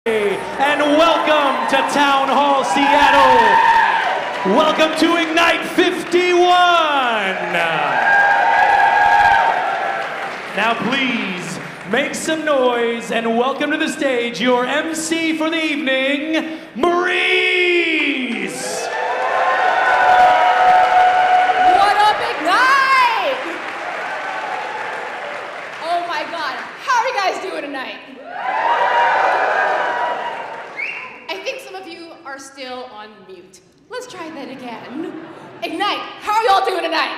And welcome to Town Hall Seattle. Welcome to Ignite 51. Now please make some noise and welcome to the stage your MC for the evening, Maurice. What up, Ignite? Oh my God, how are you guys doing tonight? Are still on mute. Let's try that again. Ignite, how are y'all doing tonight?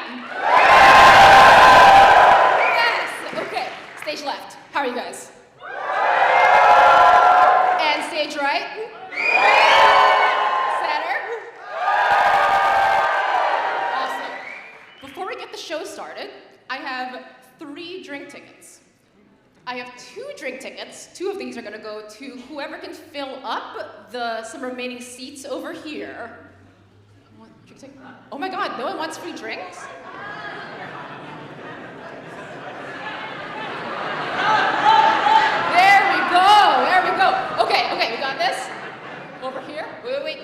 Yes, okay. Stage left, how are you guys? And stage right? Center? Awesome. Before we get the show started, I have 3 drink tickets. I have 2 drink tickets. 2 of these are gonna go to whoever can fill up some remaining seats over here. Oh my God, no one wants free drinks? There we go. Okay, we got this. Over here, wait.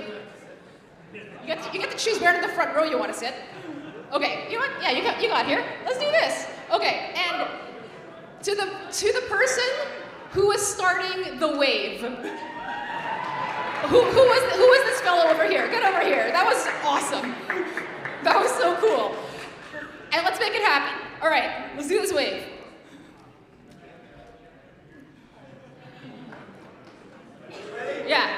You get to choose where in the front row you wanna sit. Okay, you know what? Yeah, you got here. Let's do this. Okay, and to the person who was starting the wave. Who was this fellow over here? Get over here. That was awesome. That was so cool. And let's make it happen. All right, let's do this wave. Yeah.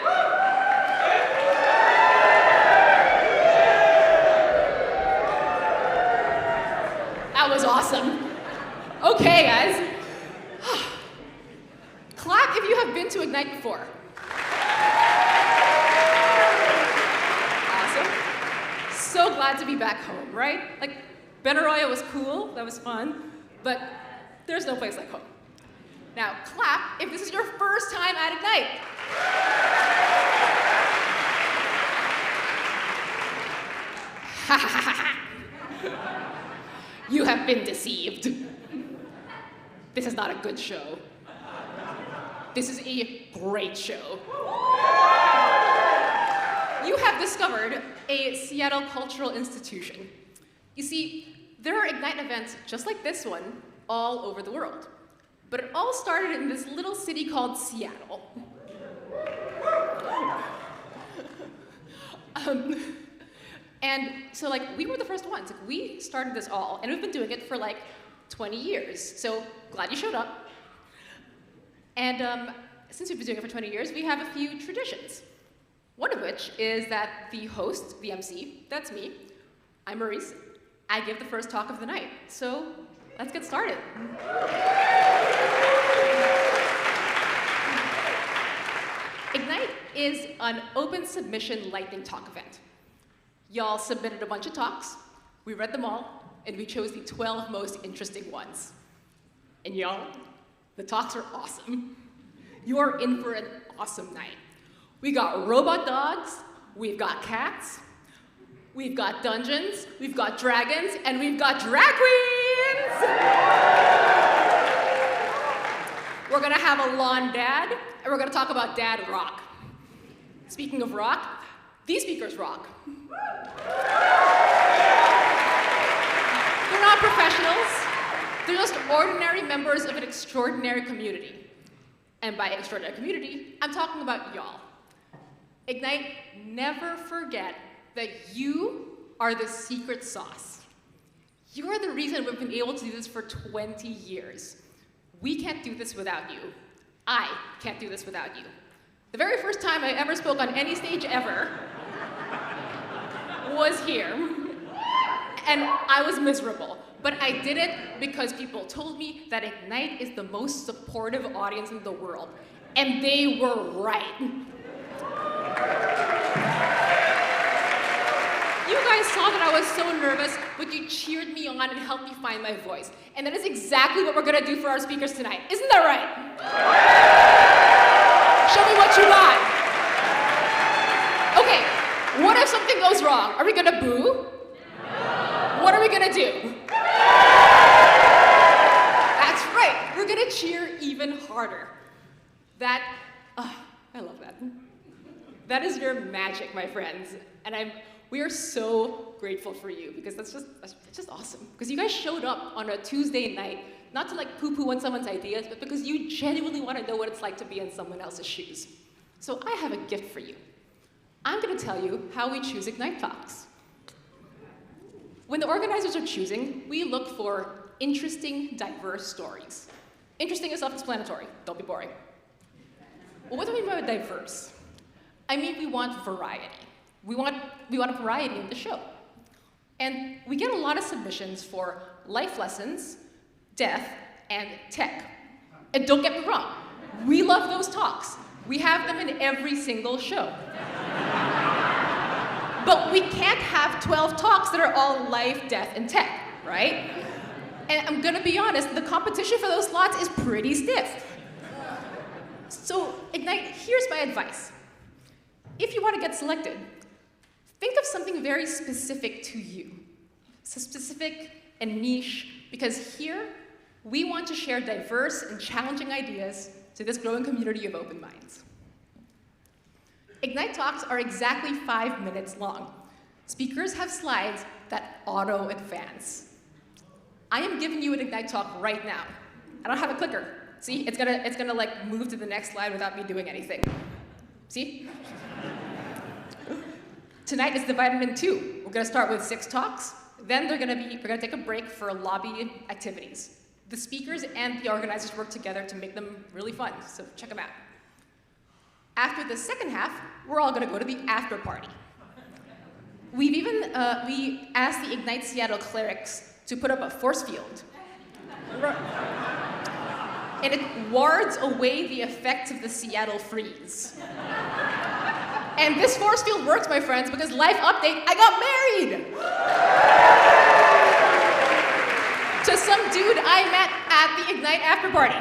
That was awesome. Okay, guys. Clap if you have been to Ignite before. Awesome. So glad to be back home, right? Like, Benaroya was cool, that was fun, but there's no place like home. Now, clap if this is your first time at Ignite. You have been deceived. This is not a good show. This is a great show. You have discovered a Seattle cultural institution. You see, there are Ignite events just like this one all over the world. But it all started in this little city called Seattle. And so we were the first ones. We started this all, and we've been doing it for 20 years. So glad you showed up. And since we've been doing it for 20 years, we have a few traditions. One of which is that the host, the MC, that's me, I'm Maurice, I give the first talk of the night. So let's get started. Ignite is an open submission lightning talk event. Y'all submitted a bunch of talks, we read them all, and we chose the 12 most interesting ones. And y'all, the talks are awesome. You are in for an awesome night. We got robot dogs, we've got cats, we've got dungeons, we've got dragons, and we've got drag queens! We're gonna have a lawn dad, and we're gonna talk about dad rock. Speaking of rock, these speakers rock. They're not professionals. They're just ordinary members of an extraordinary community. And by extraordinary community, I'm talking about y'all. Ignite, never forget that you are the secret sauce. You are the reason we've been able to do this for 20 years. We can't do this without you. I can't do this without you. The very first time I ever spoke on any stage ever was here. And I was miserable. But I did it because people told me that Ignite is the most supportive audience in the world. And they were right. You guys saw that I was so nervous, but you cheered me on and helped me find my voice. And that is exactly what we're gonna do for our speakers tonight. Isn't that right? Show me what you got. Okay, what if something goes wrong? Are we gonna boo? What are we gonna do? That's right, we're gonna cheer even harder. That, I That is your magic, my friends. And we are so grateful for you because that's just awesome. Because you guys showed up on a Tuesday night, not to like poo-poo on someone's ideas, but because you genuinely want to know what it's like to be in someone else's shoes. So I have a gift for you. I'm going to tell you how we choose Ignite Talks. When the organizers are choosing, we look for interesting, diverse stories. Interesting is self-explanatory. Don't be boring. Well, what do we mean by diverse? I mean, we want variety. We want a variety in the show. And we get a lot of submissions for life lessons, death, and tech. And don't get me wrong, we love those talks. We have them in every single show. But we can't have 12 talks that are all life, death, and tech, right? And I'm gonna be honest, the competition for those slots is pretty stiff. So, Ignite, here's my advice. If you want to get selected, think of something very specific to you. So specific and niche, because here, we want to share diverse and challenging ideas to this growing community of open minds. Ignite Talks are exactly 5 minutes long. Speakers have slides that auto-advance. I am giving you an Ignite Talk right now. I don't have a clicker. See, it's gonna like move to the next slide without me doing anything. See? Tonight is divided in 2. We're gonna start with 6 talks. Then we're gonna take a break for lobby activities. The speakers and the organizers work together to make them really fun, so check them out. After the second half, we're all gonna go to the after party. We've even, we asked the Ignite Seattle clerics to put up a force field. And it wards away the effects of the Seattle freeze. And this force field works, my friends, because life update, I got married! To some dude I met at the Ignite after party.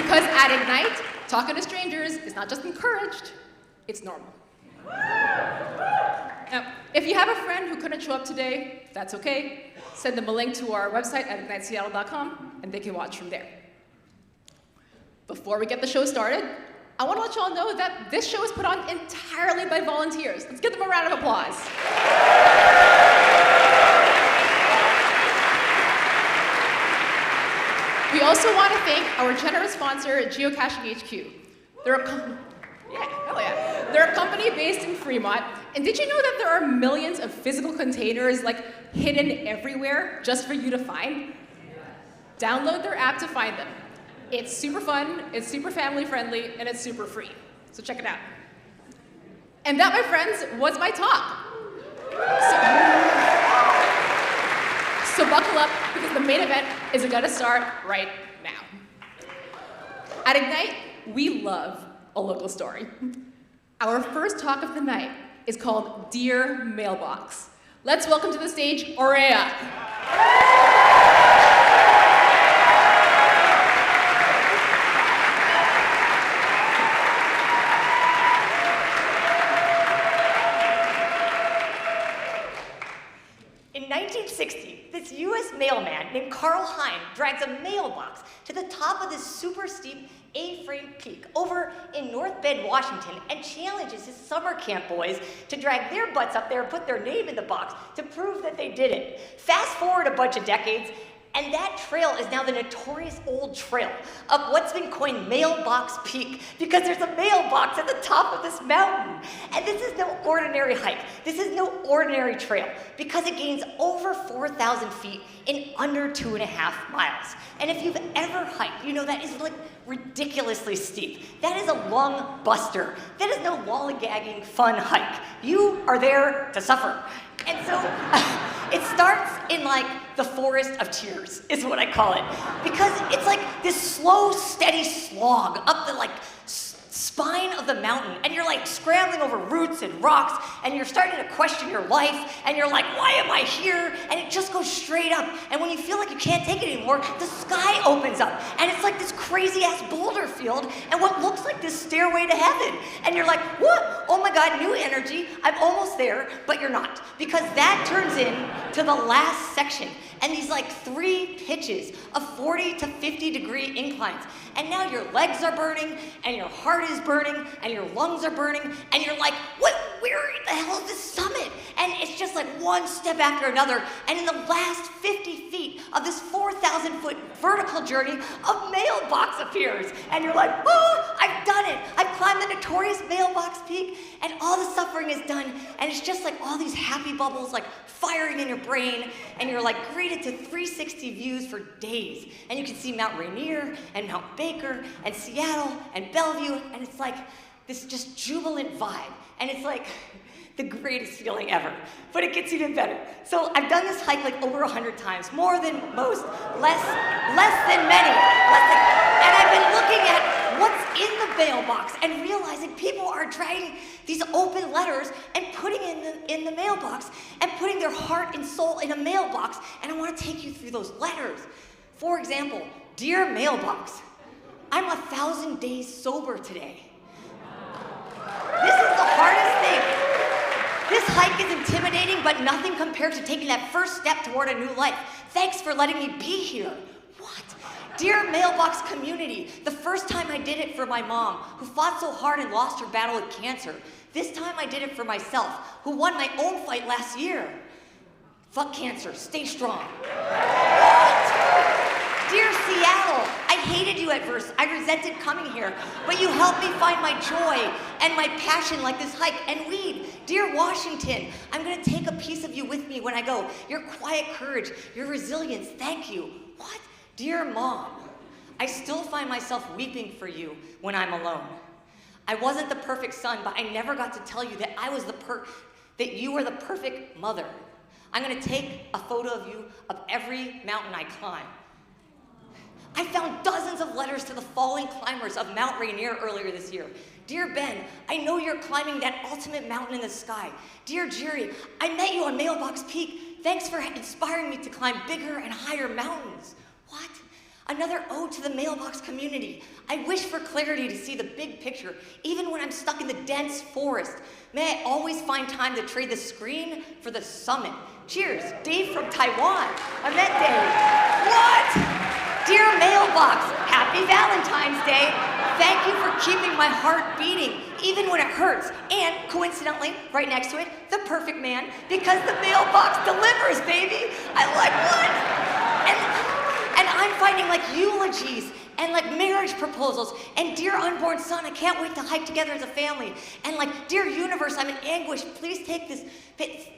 Because at Ignite, talking to strangers is not just encouraged, it's normal. Now, if you have a friend who couldn't show up today, that's okay. Send them a link to our website at igniteseattle.com, and they can watch from there. Before we get the show started, I want to let you all know that this show is put on entirely by volunteers. Let's give them a round of applause. We also want to thank our generous sponsor, Geocaching HQ. They're a company based in Fremont. And did you know that there are millions of physical containers like hidden everywhere just for you to find? Download their app to find them. It's super fun, it's super family friendly, and it's super free. So check it out. And that, my friends, was my talk. So buckle up, because the main event is gonna start right now. At Ignite, we love a local story. Our first talk of the night is called Dear Mailbox. Let's welcome to the stage, Aurea. In 1960, this U.S. mailman named Carl Heim drags a mailbox to the top of this super steep A-frame peak over in North Bend, Washington, and challenges his summer camp boys to drag their butts up there and put their name in the box to prove that they did it. Fast forward a bunch of decades, and that trail is now the notorious old trail up what's been coined Mailbox Peak, because there's a mailbox at the top of this mountain. And this is no ordinary hike. This is no ordinary trail, because it gains over 4,000 feet in under 2.5 miles. And if you've ever hiked, you know that is like ridiculously steep. That is a lung buster. That is no lollygagging fun hike. You are there to suffer. And so it starts in like the forest of tears, is what I call it. Because it's like this slow, steady slog up the like spine of the mountain, and you're like scrambling over roots and rocks, and you're starting to question your life, and you're like, why am I here? And it just goes straight up. And when you feel like you can't take it anymore, the sky opens up, and it's like this crazy ass boulder field, and what looks like this stairway to heaven. And you're like, what? Oh my God, new energy. I'm almost there, but you're not, because that turns in to the last section. and these like 3 pitches of 40 to 50 degree inclines. And now your legs are burning, and your heart is burning, and your lungs are burning, and you're like, where the hell is this summit? And it's just like one step after another. And in the last 50 feet of this 4,000-foot vertical journey, a mailbox appears. And you're like, oh, I've done it. I've climbed the notorious mailbox peak, and all the suffering is done. And it's just like all these happy bubbles like firing in your brain, and you're like greeted to 360 views for days. And you can see Mount Rainier, and Mount Baker, and Seattle, and Bellevue, and it's like this just jubilant vibe. And it's like the greatest feeling ever, but it gets even better. So I've done this hike like over 100 times, more than most, less than many. And I've been looking at what's in the mailbox and realizing people are dragging these open letters and putting in the mailbox and putting their heart and soul in a mailbox. And I want to take you through those letters. For example, dear mailbox, I'm 1,000 days sober today. This is the hardest thing. This hike is intimidating, but nothing compared to taking that first step toward a new life. Thanks for letting me be here. What? Dear mailbox community, the first time I did it for my mom, who fought so hard and lost her battle with cancer. This time I did it for myself, who won my own fight last year. Fuck cancer, stay strong. What? Dear Seattle, I hated you at first. I resented coming here, but you helped me find my joy and my passion like this hike and weed. Dear Washington, I'm gonna take a piece of you with me when I go. Your quiet courage, your resilience, thank you. What? Dear Mom, I still find myself weeping for you when I'm alone. I wasn't the perfect son, but I never got to tell you that that you were the perfect mother. I'm gonna take a photo of you of every mountain I climb. I found dozens of letters to the falling climbers of Mount Rainier earlier this year. Dear Ben, I know you're climbing that ultimate mountain in the sky. Dear Jerry, I met you on Mailbox Peak. Thanks for inspiring me to climb bigger and higher mountains. What? Another ode to the mailbox community. I wish for clarity to see the big picture, even when I'm stuck in the dense forest. May I always find time to trade the screen for the summit. Cheers, Dave from Taiwan. I met Dave. What? Dear mailbox, happy Valentine's Day. Thank you for keeping my heart beating, even when it hurts. And coincidentally, right next to it, the perfect man, because the mailbox delivers, baby. I like what? And I'm finding like eulogies and like marriage proposals, and dear unborn son, I can't wait to hike together as a family. And like, dear universe, I'm in anguish, please take this,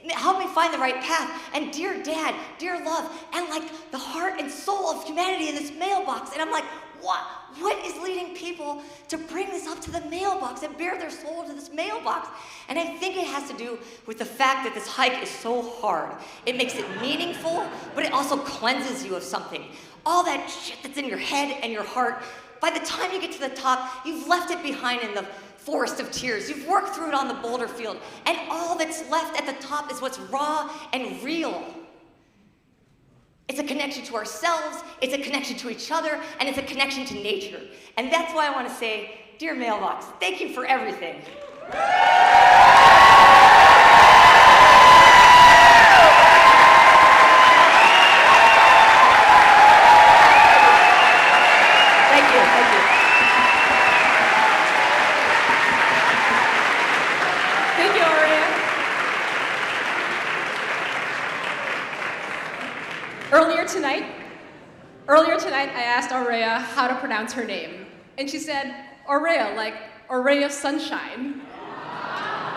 help me find the right path. And dear dad, dear love, and like the heart and soul of humanity in this mailbox. And I'm like, what is leading people to bring this up to the mailbox and bare their soul to this mailbox? And I think it has to do with the fact that this hike is so hard. It makes it meaningful, but it also cleanses you of something. All that shit that's in your head and your heart, by the time you get to the top, you've left it behind in the forest of tears. You've worked through it on the boulder field, and all that's left at the top is what's raw and real. It's a connection to ourselves, it's a connection to each other, and it's a connection to nature. And that's why I want to say, dear mailbox, thank you for everything. Earlier tonight, I asked Aurea how to pronounce her name. And she said, Aurea, like Aurea of sunshine.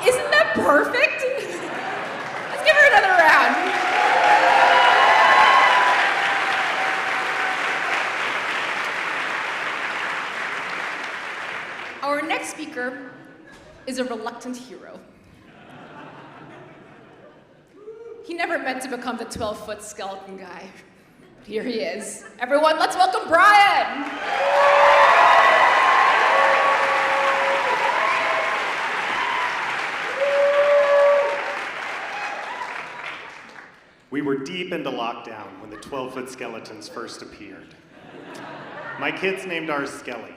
Isn't that perfect? Let's give her another round. Our next speaker is a reluctant hero. He never meant to become the 12-foot skeleton guy. But here he is. Everyone, let's welcome Brian! We were deep into lockdown when the 12-foot skeletons first appeared. My kids named ours Skelly.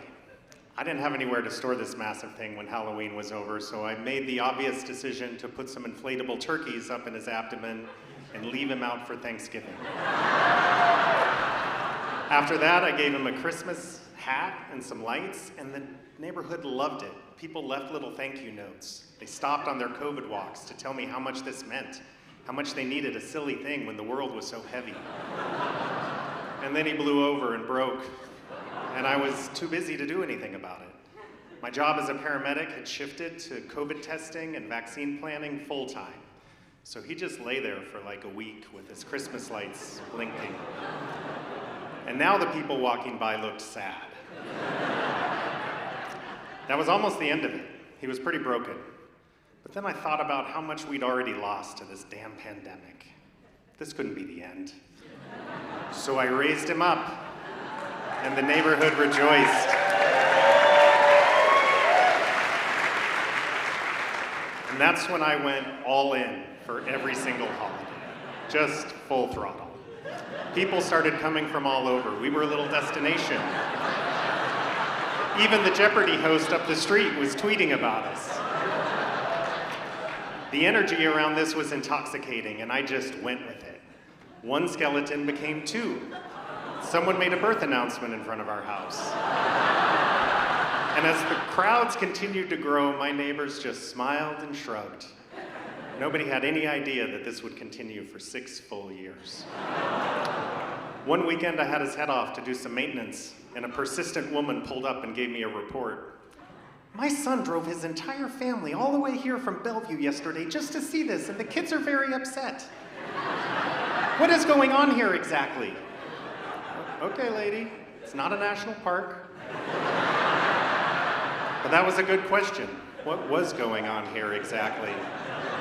I didn't have anywhere to store this massive thing when Halloween was over, so I made the obvious decision to put some inflatable turkeys up in his abdomen and leave him out for Thanksgiving. After that, I gave him a Christmas hat and some lights, and the neighborhood loved it. People left little thank you notes. They stopped on their COVID walks to tell me how much this meant, how much they needed a silly thing when the world was so heavy. And then he blew over and broke, and I was too busy to do anything about it. My job as a paramedic had shifted to COVID testing and vaccine planning full-time. So he just lay there for like a week with his Christmas lights blinking. And now the people walking by looked sad. That was almost the end of it. He was pretty broken. But then I thought about how much we'd already lost to this damn pandemic. This couldn't be the end. So I raised him up, and the neighborhood rejoiced. And that's when I went all in for every single holiday, just full throttle. People started coming from all over. We were a little destination. Even the Jeopardy host up the street was tweeting about us. The energy around this was intoxicating, and I just went with it. One skeleton became two. Someone made a birth announcement in front of our house. And as the crowds continued to grow, my neighbors just smiled and shrugged. Nobody had any idea that this would continue for 6 full years. One weekend I had his head off to do some maintenance, and a persistent woman pulled up and gave me a report. My son drove his entire family all the way here from Bellevue yesterday just to see this, and the kids are very upset. What is going on here exactly? Okay, lady, it's not a national park. But that was a good question. What was going on here exactly?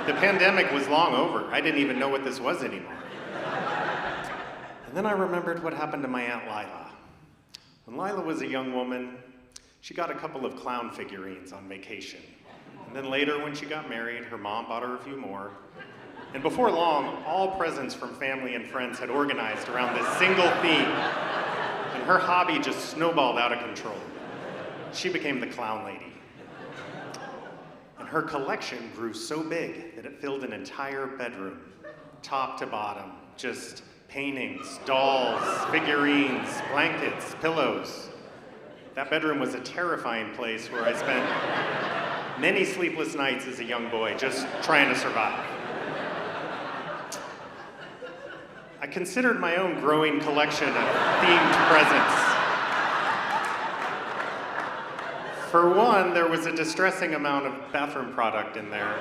The pandemic was long over. I didn't even know what this was anymore. And then I remembered what happened to my Aunt Lila. When Lila was a young woman, she got a couple of clown figurines on vacation. And then later, when she got married, her mom bought her a few more. And before long, all presents from family and friends had organized around this single theme. And her hobby just snowballed out of control. She became the clown lady. And her collection grew so big that it filled an entire bedroom, top to bottom, just paintings, dolls, figurines, blankets, pillows. That bedroom was a terrifying place where I spent many sleepless nights as a young boy just trying to survive. I considered my own growing collection of themed presents. For one, there was a distressing amount of bathroom product in there.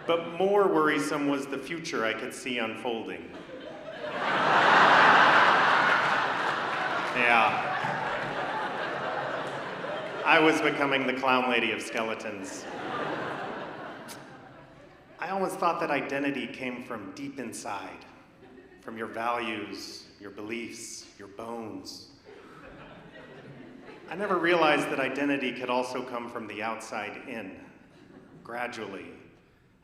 But more worrisome was the future I could see unfolding. Yeah. I was becoming the clown lady of skeletons. I always thought that identity came from deep inside, from your values, your beliefs, your bones. I never realized that identity could also come from the outside in, gradually,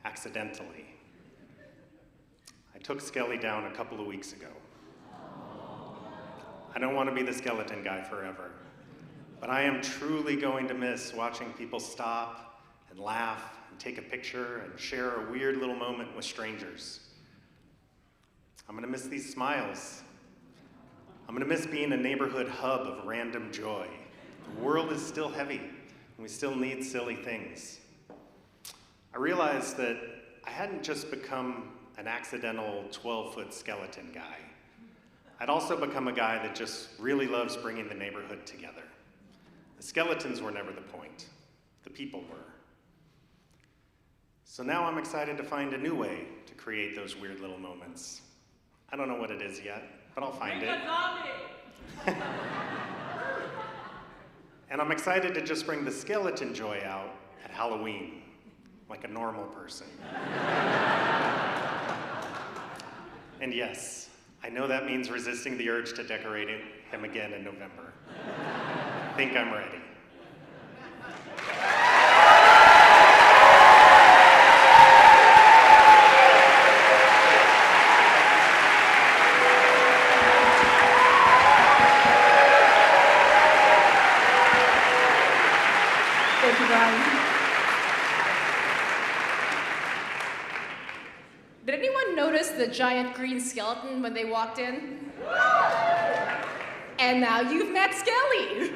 accidentally. I took Skelly down a couple of weeks ago. I don't want to be the skeleton guy forever, but I am truly going to miss watching people stop and laugh and take a picture and share a weird little moment with strangers. I'm going to miss these smiles. I'm going to miss being a neighborhood hub of random joy. The world is still heavy, and we still need silly things. I realized that I hadn't just become an accidental 12-foot skeleton guy. I'd also become a guy that just really loves bringing the neighborhood together. The skeletons were never the point. The people were. So now I'm excited to find a new way to create those weird little moments. I don't know what it is yet, but I'll find it. And I'm excited to just bring the skeleton joy out at Halloween, like a normal person. And yes, I know that means resisting the urge to decorate him again in November. I think I'm ready. Thank you, Brian. Did anyone know the giant green skeleton when they walked in. And now you've met Skelly.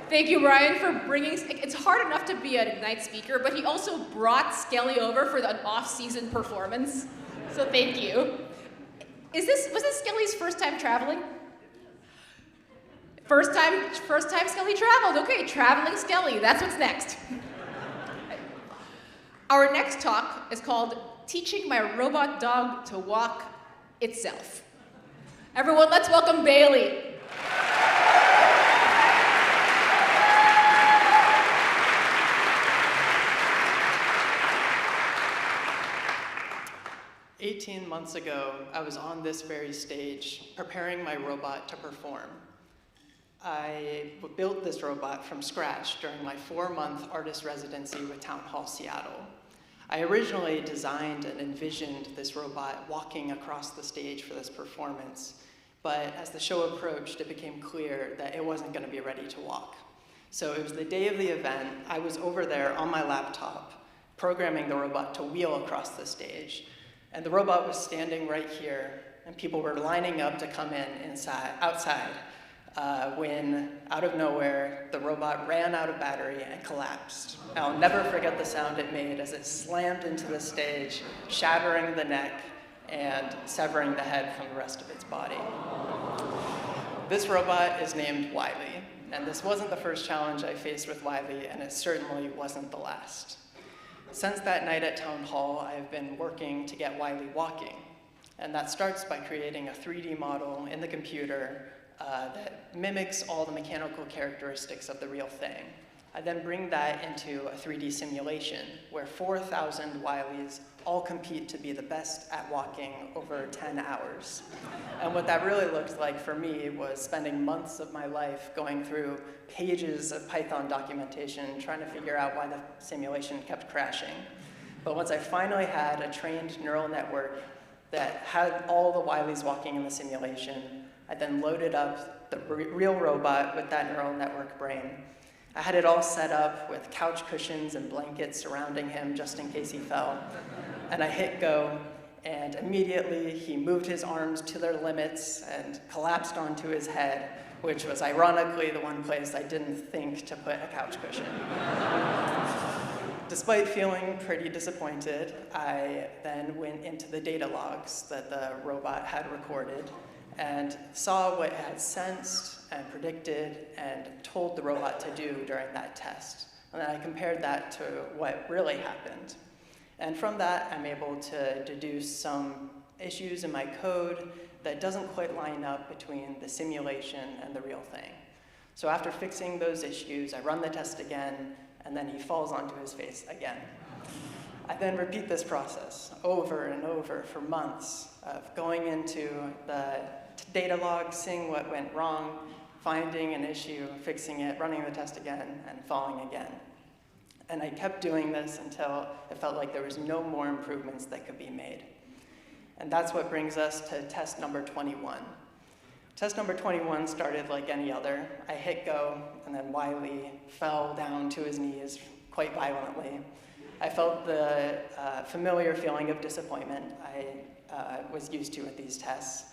Thank you, Ryan, for bringing, it's hard enough to be an Ignite speaker, but he also brought Skelly over for an off-season performance. So thank you. Was this Skelly's first time traveling? First time Skelly traveled. Okay, traveling Skelly, that's what's next. Our next talk is called Teaching My Robot Dog to Walk Itself. Everyone, let's welcome Bailey. 18 months ago, I was on this very stage preparing my robot to perform. I built this robot from scratch during my 4-month artist residency with Town Hall Seattle. I originally designed and envisioned this robot walking across the stage for this performance, but as the show approached, it became clear that it wasn't going to be ready to walk. So it was the day of the event. I was over there on my laptop, programming the robot to wheel across the stage. And the robot was standing right here, and people were lining up to come outside, when, out of nowhere, the robot ran out of battery and collapsed. I'll never forget the sound it made as it slammed into the stage, shattering the neck and severing the head from the rest of its body. This robot is named Wiley, and this wasn't the first challenge I faced with Wiley, and it certainly wasn't the last. Since that night at Town Hall, I've been working to get Wiley walking. And that starts by creating a 3D model in the computer that mimics all the mechanical characteristics of the real thing. I then bring that into a 3D simulation where 4,000 Wileys all compete to be the best at walking over 10 hours. And what that really looked like for me was spending months of my life going through pages of Python documentation trying to figure out why the simulation kept crashing. But once I finally had a trained neural network that had all the Wileys walking in the simulation, I then loaded up the real robot with that neural network brain. I had it all set up with couch cushions and blankets surrounding him just in case he fell. And I hit go, and immediately he moved his arms to their limits and collapsed onto his head, which was ironically the one place I didn't think to put a couch cushion. Despite feeling pretty disappointed, I then went into the data logs that the robot had recorded and saw what it had sensed and predicted and told the robot to do during that test. And then I compared that to what really happened. And from that, I'm able to deduce some issues in my code that doesn't quite line up between the simulation and the real thing. So after fixing those issues, I run the test again, and then he falls onto his face again. I then repeat this process over and over for months of going into the data log, seeing what went wrong, finding an issue, fixing it, running the test again, and falling again. And I kept doing this until it felt like there was no more improvements that could be made. And that's what brings us to test number 21. Test number 21 started like any other. I hit go, and then Wiley fell down to his knees quite violently. I felt the familiar feeling of disappointment I was used to at these tests.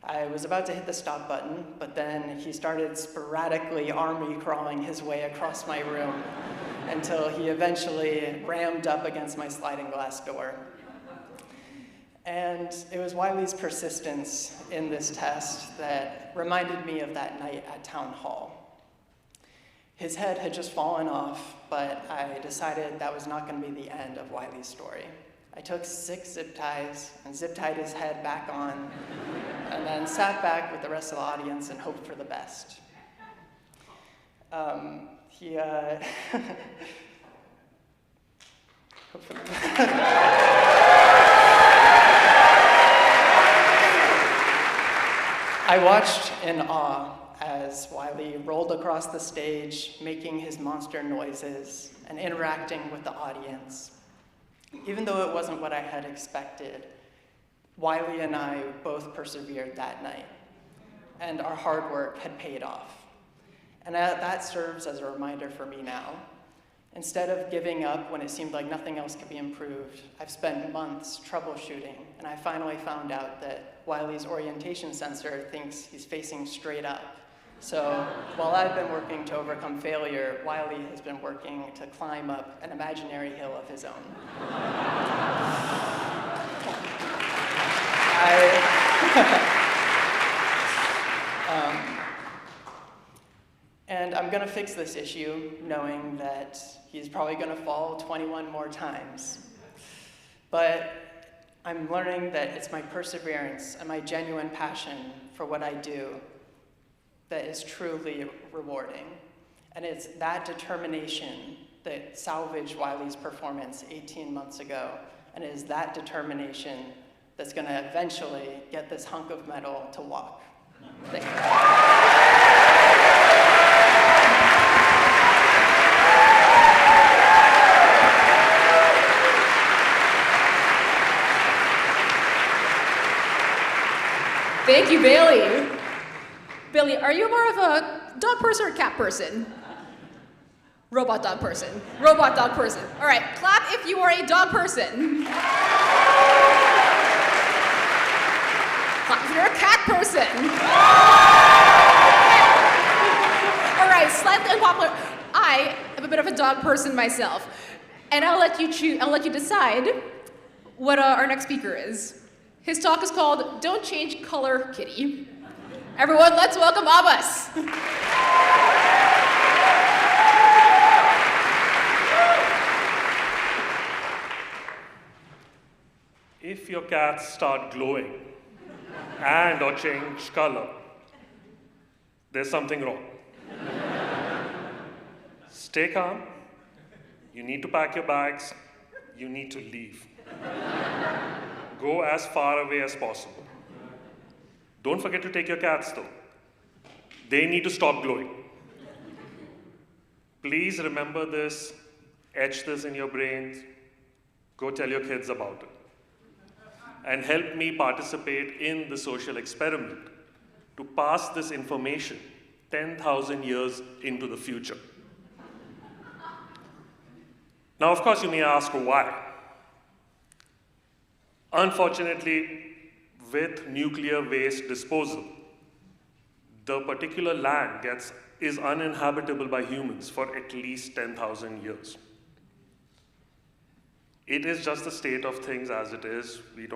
I was about to hit the stop button, but then he started sporadically army crawling his way across my room until he eventually rammed up against my sliding glass door. And it was Wiley's persistence in this test that reminded me of that night at Town Hall. His head had just fallen off, but I decided that was not going to be the end of Wiley's story. I took 6 zip ties and zip-tied his head back on, and then sat back with the rest of the audience and hoped for the best. I watched in awe as Wiley rolled across the stage, making his monster noises and interacting with the audience. Even though it wasn't what I had expected, Wiley and I both persevered that night, and our hard work had paid off. And that serves as a reminder for me now Instead of giving up when it seemed like nothing else could be improved, I've spent months troubleshooting, and I finally found out that Wiley's orientation sensor thinks he's facing straight up. So while I've been working to overcome failure, Wiley has been working to climb up an imaginary hill of his own. And I'm gonna fix this issue knowing that he's probably gonna fall 21 more times. But I'm learning that it's my perseverance and my genuine passion for what I do that is truly rewarding. And it's that determination that salvaged Wiley's performance 18 months ago. And it is that determination that's gonna eventually get this hunk of metal to walk. Thank you. Thank you, Bailey. Bailey, are you more of a dog person or cat person? Robot dog person. Robot dog person. All right, clap if you are a dog person. Clap if you're a cat person. All right, slightly unpopular. I am a bit of a dog person myself, and I'll let you choose. I'll let you decide what our next speaker is. His talk is called "Don't Change Color, Kitty." Everyone, let's welcome Abbas. If your cats start glowing and or change color, there's something wrong. Stay calm. You need to pack your bags. You need to leave. Go as far away as possible. Don't forget to take your cats though. They need to stop glowing. Please remember this, etch this in your brains, go tell your kids about it. And help me participate in the social experiment to pass this information 10,000 years into the future. Now, of course, you may ask why. Unfortunately, with nuclear waste disposal, the particular land is uninhabitable by humans for at least 10,000 years. It is just the state of things as it is. We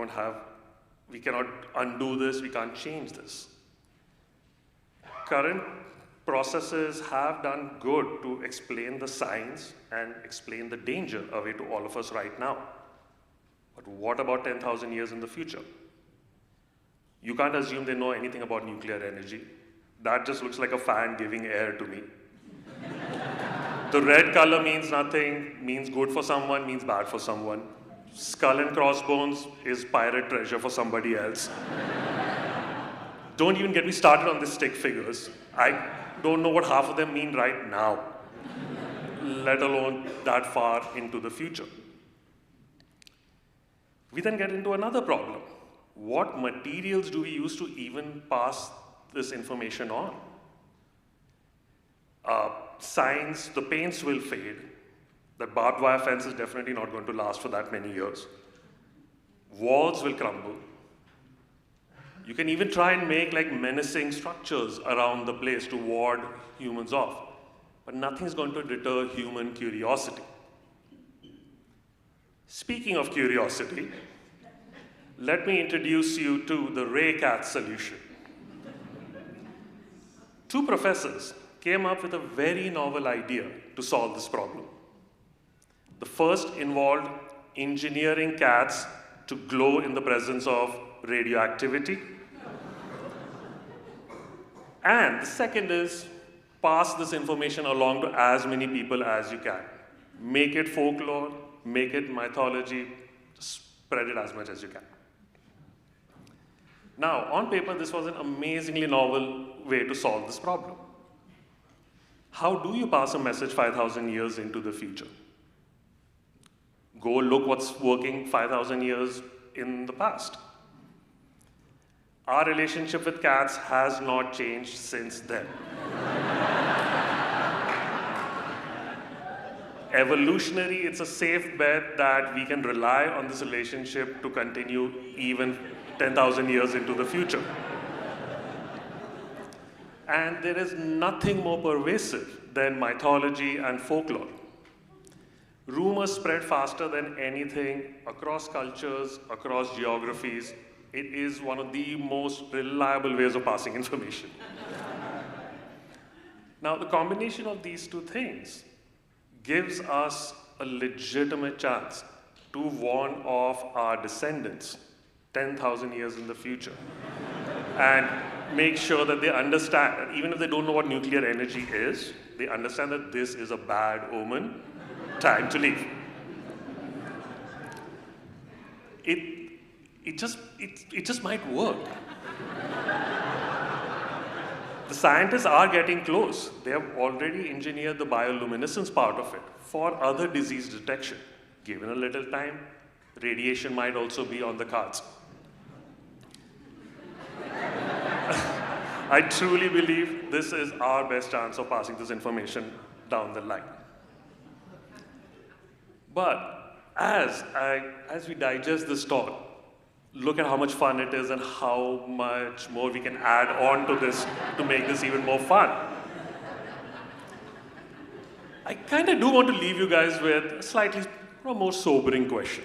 cannot undo this, we can't change this. Current processes have done good to explain the science and explain the danger away to all of us right now. But what about 10,000 years in the future? You can't assume they know anything about nuclear energy. That just looks like a fan giving air to me. The red color means nothing, means good for someone, means bad for someone. Skull and crossbones is pirate treasure for somebody else. Don't even get me started on the stick figures. I don't know what half of them mean right now, let alone that far into the future. We then get into another problem. What materials do we use to even pass this information on? Signs, the paints will fade. That barbed wire fence is definitely not going to last for that many years. Walls will crumble. You can even try and make like menacing structures around the place to ward humans off. But nothing's going to deter human curiosity. Speaking of curiosity, let me introduce you to the Ray Cat solution. Two professors came up with a very novel idea to solve this problem. The first involved engineering cats to glow in the presence of radioactivity. And the second is pass this information along to as many people as you can. Make it folklore, make it mythology, spread it as much as you can. Now, on paper, this was an amazingly novel way to solve this problem. How do you pass a message 5,000 years into the future? Go look what's working 5,000 years in the past. Our relationship with cats has not changed since then. evolutionary, it's a safe bet that we can rely on this relationship to continue even 10,000 years into the future. And there is nothing more pervasive than mythology and folklore. Rumors spread faster than anything across cultures, across geographies. It is one of the most reliable ways of passing information. Now, the combination of these two things gives us a legitimate chance to warn off our descendants 10,000 years in the future and make sure that they understand, that even if they don't know what nuclear energy is, they understand that this is a bad omen, time to leave. It just might work. The scientists are getting close. They have already engineered the bioluminescence part of it for other disease detection. Given a little time, radiation might also be on the cards. I truly believe this is our best chance of passing this information down the line. But as we digest this talk, look at how much fun it is and how much more we can add on to this to make this even more fun. I kind of do want to leave you guys with a slightly more sobering question.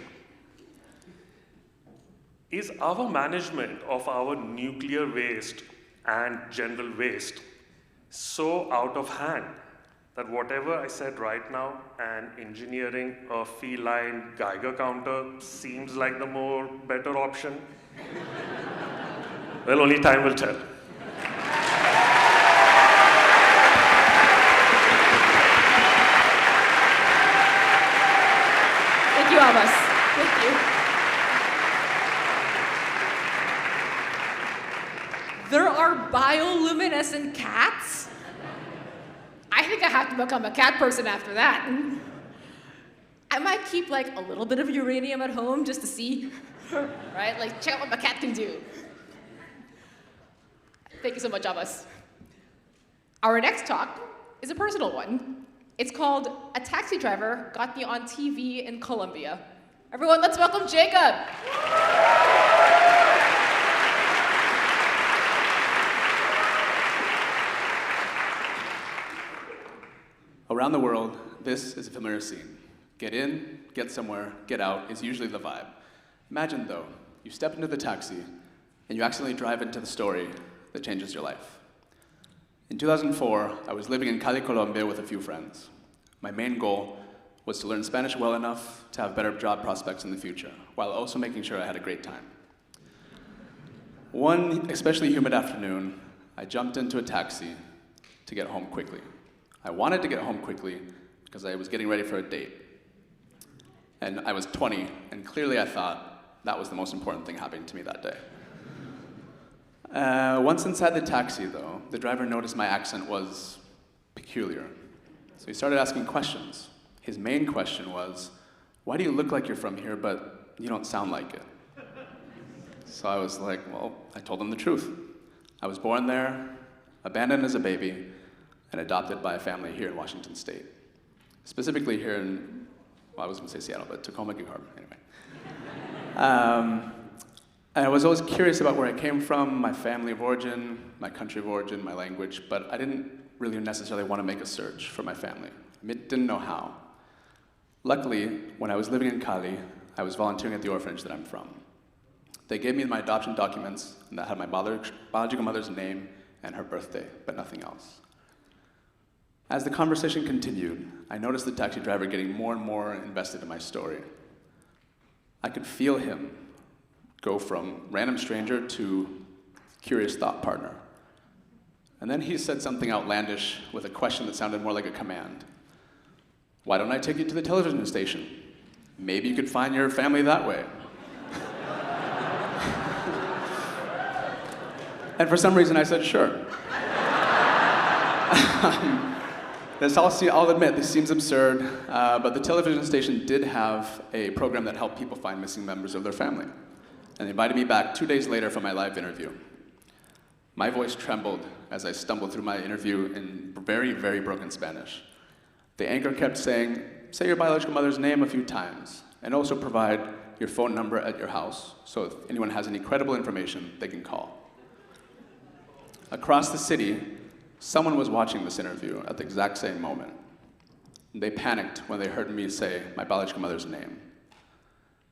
Is our management of our nuclear waste and general waste so out of hand that whatever I said right now and engineering a feline Geiger counter seems like the better option? Well, only time will tell. Thank you, Abbas. Thank you. There are bioluminescent cats? I think I have to become a cat person after that. I might keep like a little bit of uranium at home just to see, right? Like check out what my cat can do. Thank you so much, Abbas. Our next talk is a personal one. It's called A Taxi Driver Got Me on TV in Colombia. Everyone, let's welcome Jacob. Around the world, this is a familiar scene. Get in, get somewhere, get out is usually the vibe. Imagine, though, you step into the taxi and you accidentally drive into the story that changes your life. In 2004, I was living in Cali, Colombia with a few friends. My main goal was to learn Spanish well enough to have better job prospects in the future, while also making sure I had a great time. One especially humid afternoon, I jumped into a taxi to get home quickly. I wanted to get home quickly because I was getting ready for a date. And I was 20, and clearly I thought that was the most important thing happening to me that day. Once inside the taxi, though, the driver noticed my accent was peculiar. So he started asking questions. His main question was, why do you look like you're from here, but you don't sound like it? So I was like, well, I told him the truth. I was born there, abandoned as a baby, and adopted by a family here in Washington State. Specifically here in, well, I was gonna say Seattle, but Tacoma, Gig Harbor, anyway. And I was always curious about where I came from, my family of origin, my country of origin, my language, but I didn't really necessarily want to make a search for my family. I didn't know how. Luckily, when I was living in Cali, I was volunteering at the orphanage that I'm from. They gave me my adoption documents, and that had my biological mother's name and her birthday, but nothing else. As the conversation continued, I noticed the taxi driver getting more and more invested in my story. I could feel him go from random stranger to curious thought partner. And then he said something outlandish with a question that sounded more like a command. Why don't I take you to the television station? Maybe you could find your family that way. And for some reason I said, sure. I'll admit, this seems absurd, but the television station did have a program that helped people find missing members of their family. And they invited me back 2 days later for my live interview. My voice trembled as I stumbled through my interview in very, very broken Spanish. The anchor kept saying, say your biological mother's name a few times, and also provide your phone number at your house, so if anyone has any credible information, they can call. Across the city, someone was watching this interview at the exact same moment. They panicked when they heard me say my biological mother's name.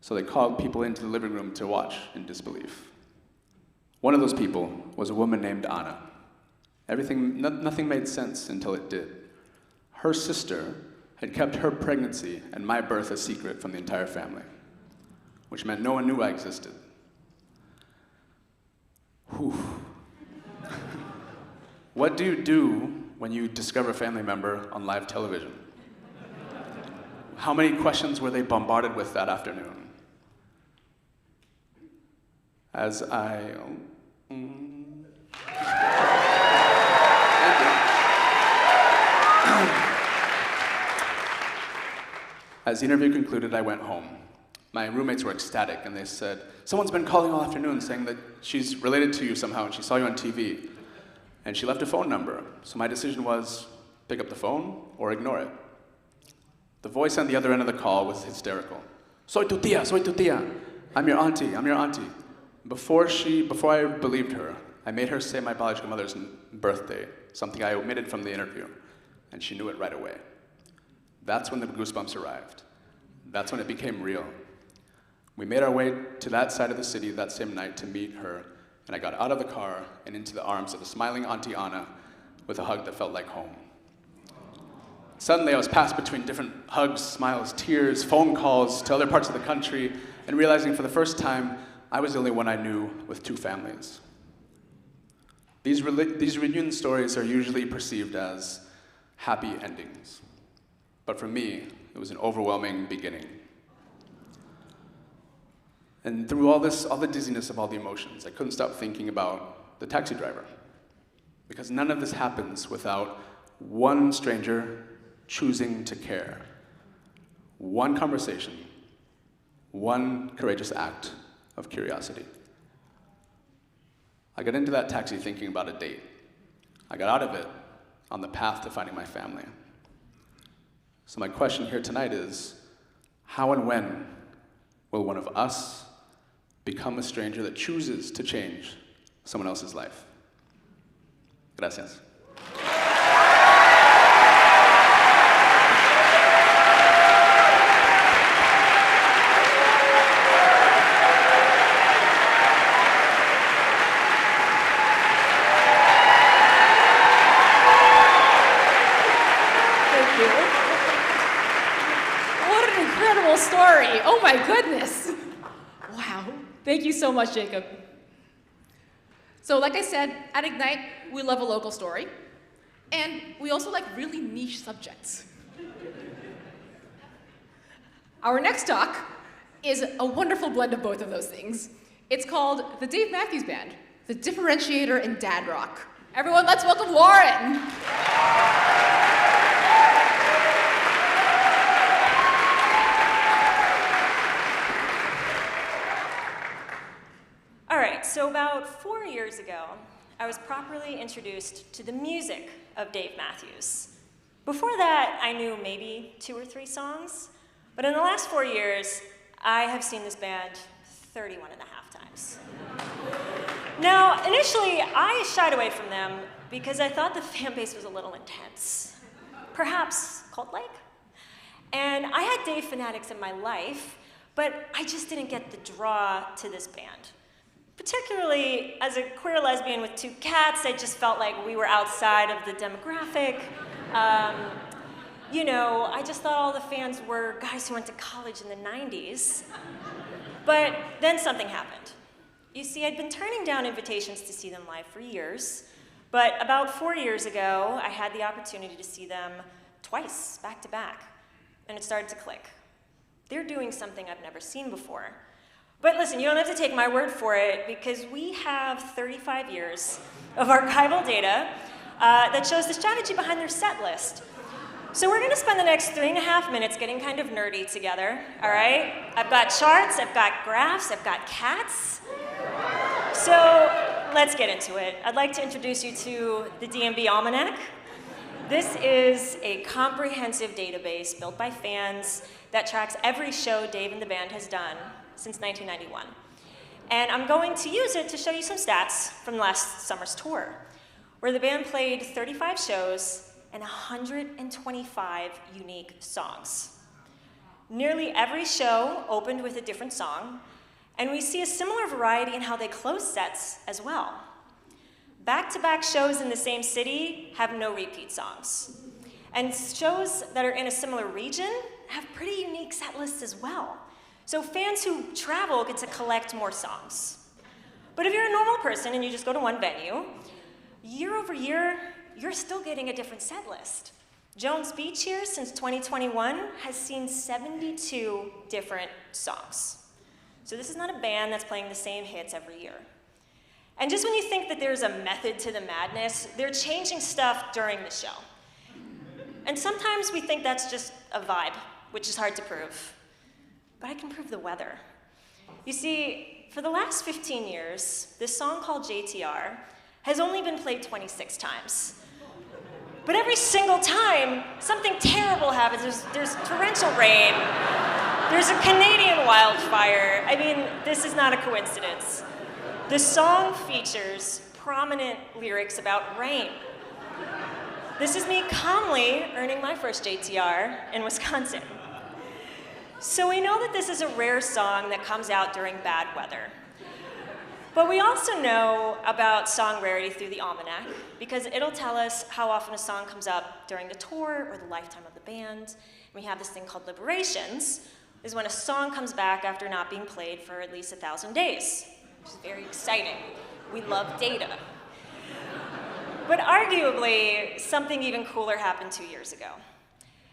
So they called people into the living room to watch in disbelief. One of those people was a woman named Anna. Nothing made sense until it did. Her sister had kept her pregnancy and my birth a secret from the entire family, which meant no one knew I existed. Whew. What do you do when you discover a family member on live television? How many questions were they bombarded with that afternoon? As I... As the interview concluded, I went home. My roommates were ecstatic, and they said, someone's been calling all afternoon saying that she's related to you somehow, and she saw you on TV. And she left a phone number. So my decision was, pick up the phone or ignore it. The voice on the other end of the call was hysterical. Soy tu tía. I'm your auntie. Before I believed her, I made her say my biological mother's birthday, something I omitted from the interview, and she knew it right away. That's when the goosebumps arrived. That's when it became real. We made our way to that side of the city that same night to meet her, and I got out of the car and into the arms of a smiling Auntie Anna with a hug that felt like home. Suddenly, I was passed between different hugs, smiles, tears, phone calls to other parts of the country, and realizing for the first time, I was the only one I knew with two families. These reunion stories are usually perceived as happy endings. But for me, it was an overwhelming beginning. And through all the dizziness of all the emotions, I couldn't stop thinking about the taxi driver. Because none of this happens without one stranger choosing to care. One conversation, one courageous act of curiosity. I got into that taxi thinking about a date. I got out of it on the path to finding my family. So my question here tonight is, how and when will one of us become a stranger that chooses to change someone else's life? Gracias. Story. Oh my goodness. Wow. Thank you so much, Jacob. So like I said, at Ignite, we love a local story. And we also like really niche subjects. Our next talk is a wonderful blend of both of those things. It's called The Dave Matthews Band, the differentiator in dad rock. Everyone, let's welcome Lauren. All right, so about 4 years ago, I was properly introduced to the music of Dave Matthews. Before that, I knew maybe 2 or 3 songs, but in the last 4 years, I have seen this band 31 and a half times. Now, initially, I shied away from them because I thought the fan base was a little intense, perhaps cult-like. And I had Dave fanatics in my life, but I just didn't get the draw to this band. Particularly as a queer lesbian with 2 cats, I just felt like we were outside of the demographic. You know, I just thought all the fans were guys who went to college in the 90s. But then something happened. You see, I'd been turning down invitations to see them live for years, but about 4 years ago, I had the opportunity to see them twice, back to back, and it started to click. They're doing something I've never seen before. But listen, you don't have to take my word for it, because we have 35 years of archival data that shows the strategy behind their set list. So we're going to spend the next 3.5 minutes getting kind of nerdy together, all right? I've got charts, I've got graphs, I've got cats. So let's get into it. I'd like to introduce you to the DMB Almanac. This is a comprehensive database built by fans that tracks every show Dave and the band has done since 1991. And I'm going to use it to show you some stats from last summer's tour, where the band played 35 shows and 125 unique songs. Nearly every show opened with a different song, and we see a similar variety in how they close sets as well. Back-to-back shows in the same city have no repeat songs. And shows that are in a similar region have pretty unique set lists as well. So fans who travel get to collect more songs. But if you're a normal person and you just go to one venue, year over year, you're still getting a different set list. Jones Beach here, since 2021, has seen 72 different songs. So this is not a band that's playing the same hits every year. And just when you think that there's a method to the madness, they're changing stuff during the show. And sometimes we think that's just a vibe, which is hard to prove. But I can prove the weather. You see, for the last 15 years, this song called JTR has only been played 26 times. But every single time, something terrible happens. There's torrential rain. There's a Canadian wildfire. I mean, this is not a coincidence. The song features prominent lyrics about rain. This is me calmly earning my first JTR in Wisconsin. So we know that this is a rare song that comes out during bad weather. But we also know about song rarity through the almanac, because it'll tell us how often a song comes up during the tour or the lifetime of the band. We have this thing called liberations, is when a song comes back after not being played for at least 1,000 days, which is very exciting. We love data. But arguably, something even cooler happened 2 years ago.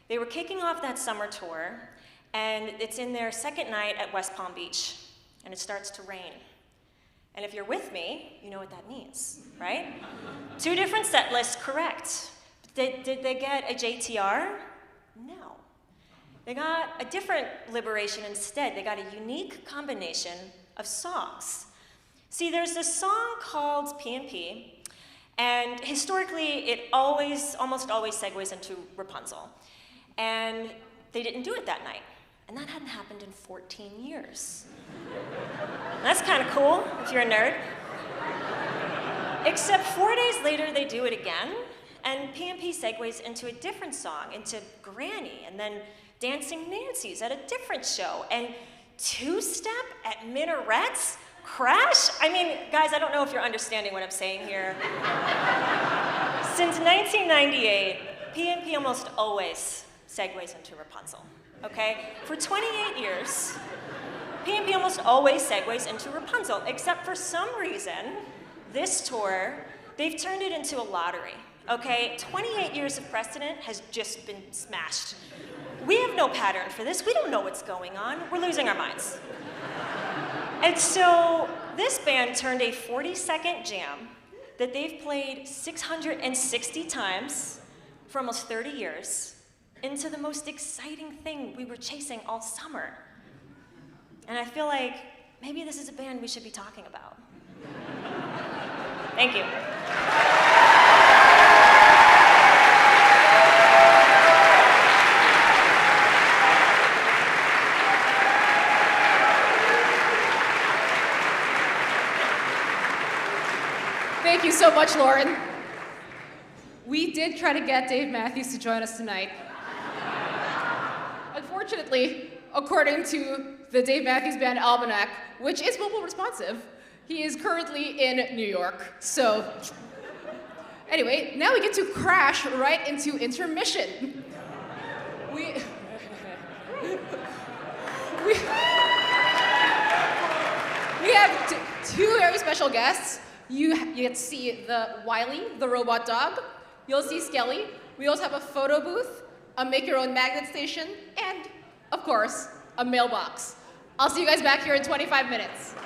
They were kicking off that summer tour, and it's in their second night at West Palm Beach, and it starts to rain. And if you're with me, you know what that means, right? 2 different set lists, correct. Did they get a JTR? No. They got a different liberation instead. They got a unique combination of songs. See, there's this song called P&P, and historically, it almost always segues into Rapunzel. And they didn't do it that night. And that hadn't happened in 14 years. That's kind of cool, if you're a nerd. Except 4 days later, they do it again, and P&P segues into a different song, into Granny, and then Dancing Nancy's at a different show, and two-step at Minarets? Crash? I mean, guys, I don't know if you're understanding what I'm saying here. Since 1998, P&P almost always segues into Rapunzel, okay? For 28 years, P&P almost always segues into Rapunzel, except for some reason, this tour, they've turned it into a lottery, okay? 28 years of precedent has just been smashed. We have no pattern for this. We don't know what's going on. We're losing our minds. And so this band turned a 40-second jam that they've played 660 times for almost 30 years into the most exciting thing we were chasing all summer. And I feel like maybe this is a band we should be talking about. Thank you. Thank you so much, Lauren. We did try to get Dave Matthews to join us tonight. Unfortunately, according to the Dave Matthews Band Almanac, which is mobile responsive, he is currently in New York. So, anyway, now we get to crash right into intermission. We have two very special guests. You get to see the Wiley, the robot dog. You'll see Skelly. We also have a photo booth, a make-your-own magnet station, and, of course, a mailbox. I'll see you guys back here in 25 minutes.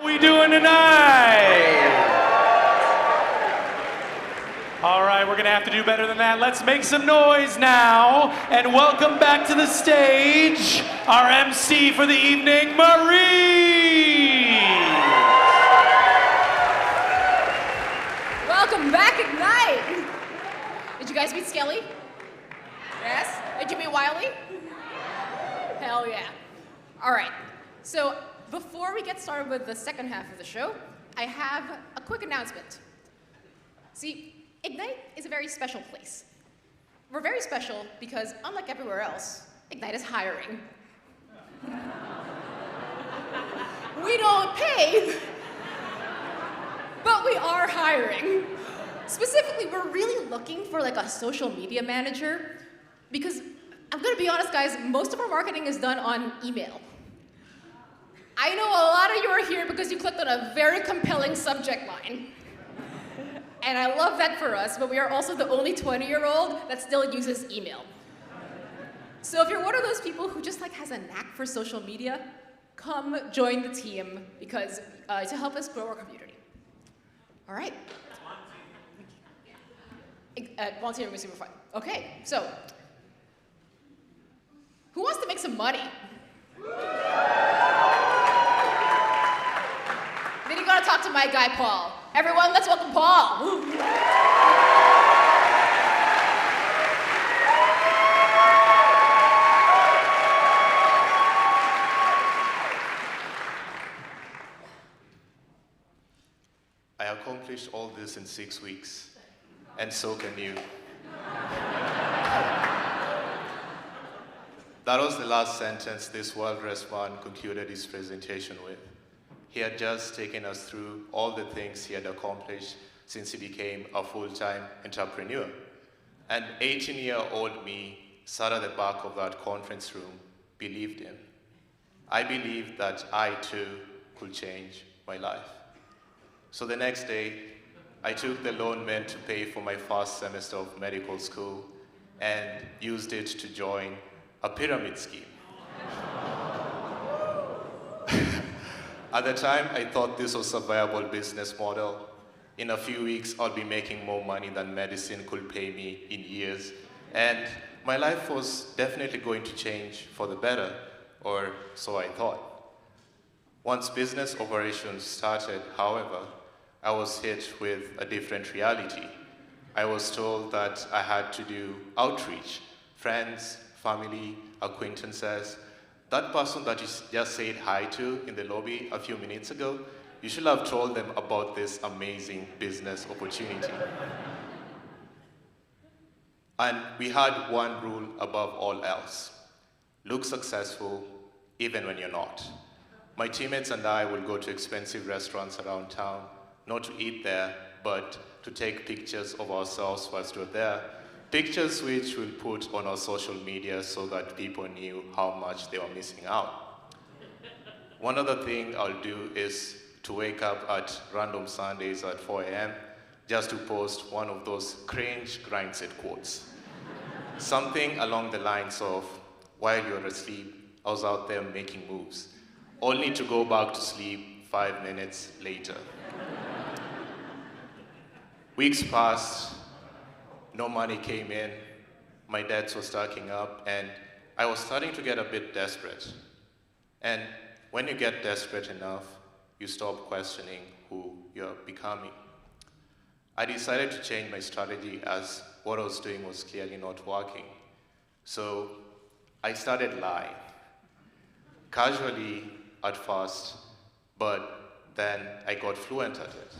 we doing tonight? All right, we're gonna have to do better than that. Let's make some noise now and welcome back to the stage our MC for the evening, Marie. Welcome back, Ignite. Did you guys meet Skelly? Yes? Did you meet Wiley? Hell yeah. All right, so before we get started with the second half of the show, I have a quick announcement. See, Ignite is a very special place. We're very special because, unlike everywhere else, Ignite is hiring. We don't pay, but we are hiring. Specifically, we're really looking for like a social media manager because I'm gonna be honest, guys, most of our marketing is done on email. I know a lot of you are here because you clicked on a very compelling subject line. And I love that for us, but we are also the only 20-year-old that still uses email. So if you're one of those people who just like has a knack for social media, come join the team because to help us grow our community. All right. Volunteering was super fun. Okay, so who wants to make some money? Then you gotta talk to my guy, Paul. Everyone, let's welcome Paul. I accomplished all this in 6 weeks, and so can you. That was the last sentence this well-dressed man concluded his presentation with. He had just taken us through all the things he had accomplished since he became a full-time entrepreneur. And 18-year-old me sat at the back of that conference room, believed him. I believed that I too could change my life. So the next day, I took the loan meant to pay for my first semester of medical school and used it to join a pyramid scheme. At the time, I thought this was a viable business model. In a few weeks, I'll be making more money than medicine could pay me in years. And my life was definitely going to change for the better, or so I thought. Once business operations started, however, I was hit with a different reality. I was told that I had to do outreach, friends, family, acquaintances. That person that you just said hi to in the lobby a few minutes ago, you should have told them about this amazing business opportunity. And we had one rule above all else. Look successful even when you're not. My teammates and I will go to expensive restaurants around town, not to eat there, but to take pictures of ourselves whilst we're there. Pictures which we'll put on our social media so that people knew how much they were missing out. One other thing I'll do is to wake up at random Sundays at 4 a.m. just to post one of those cringe grindset quotes. Something along the lines of, while you're asleep, I was out there making moves, only to go back to sleep 5 minutes later. Weeks passed, no money came in, my debts were stacking up, and I was starting to get a bit desperate. And when you get desperate enough, you stop questioning who you're becoming. I decided to change my strategy as what I was doing was clearly not working. So I started lying, casually at first, but then I got fluent at it.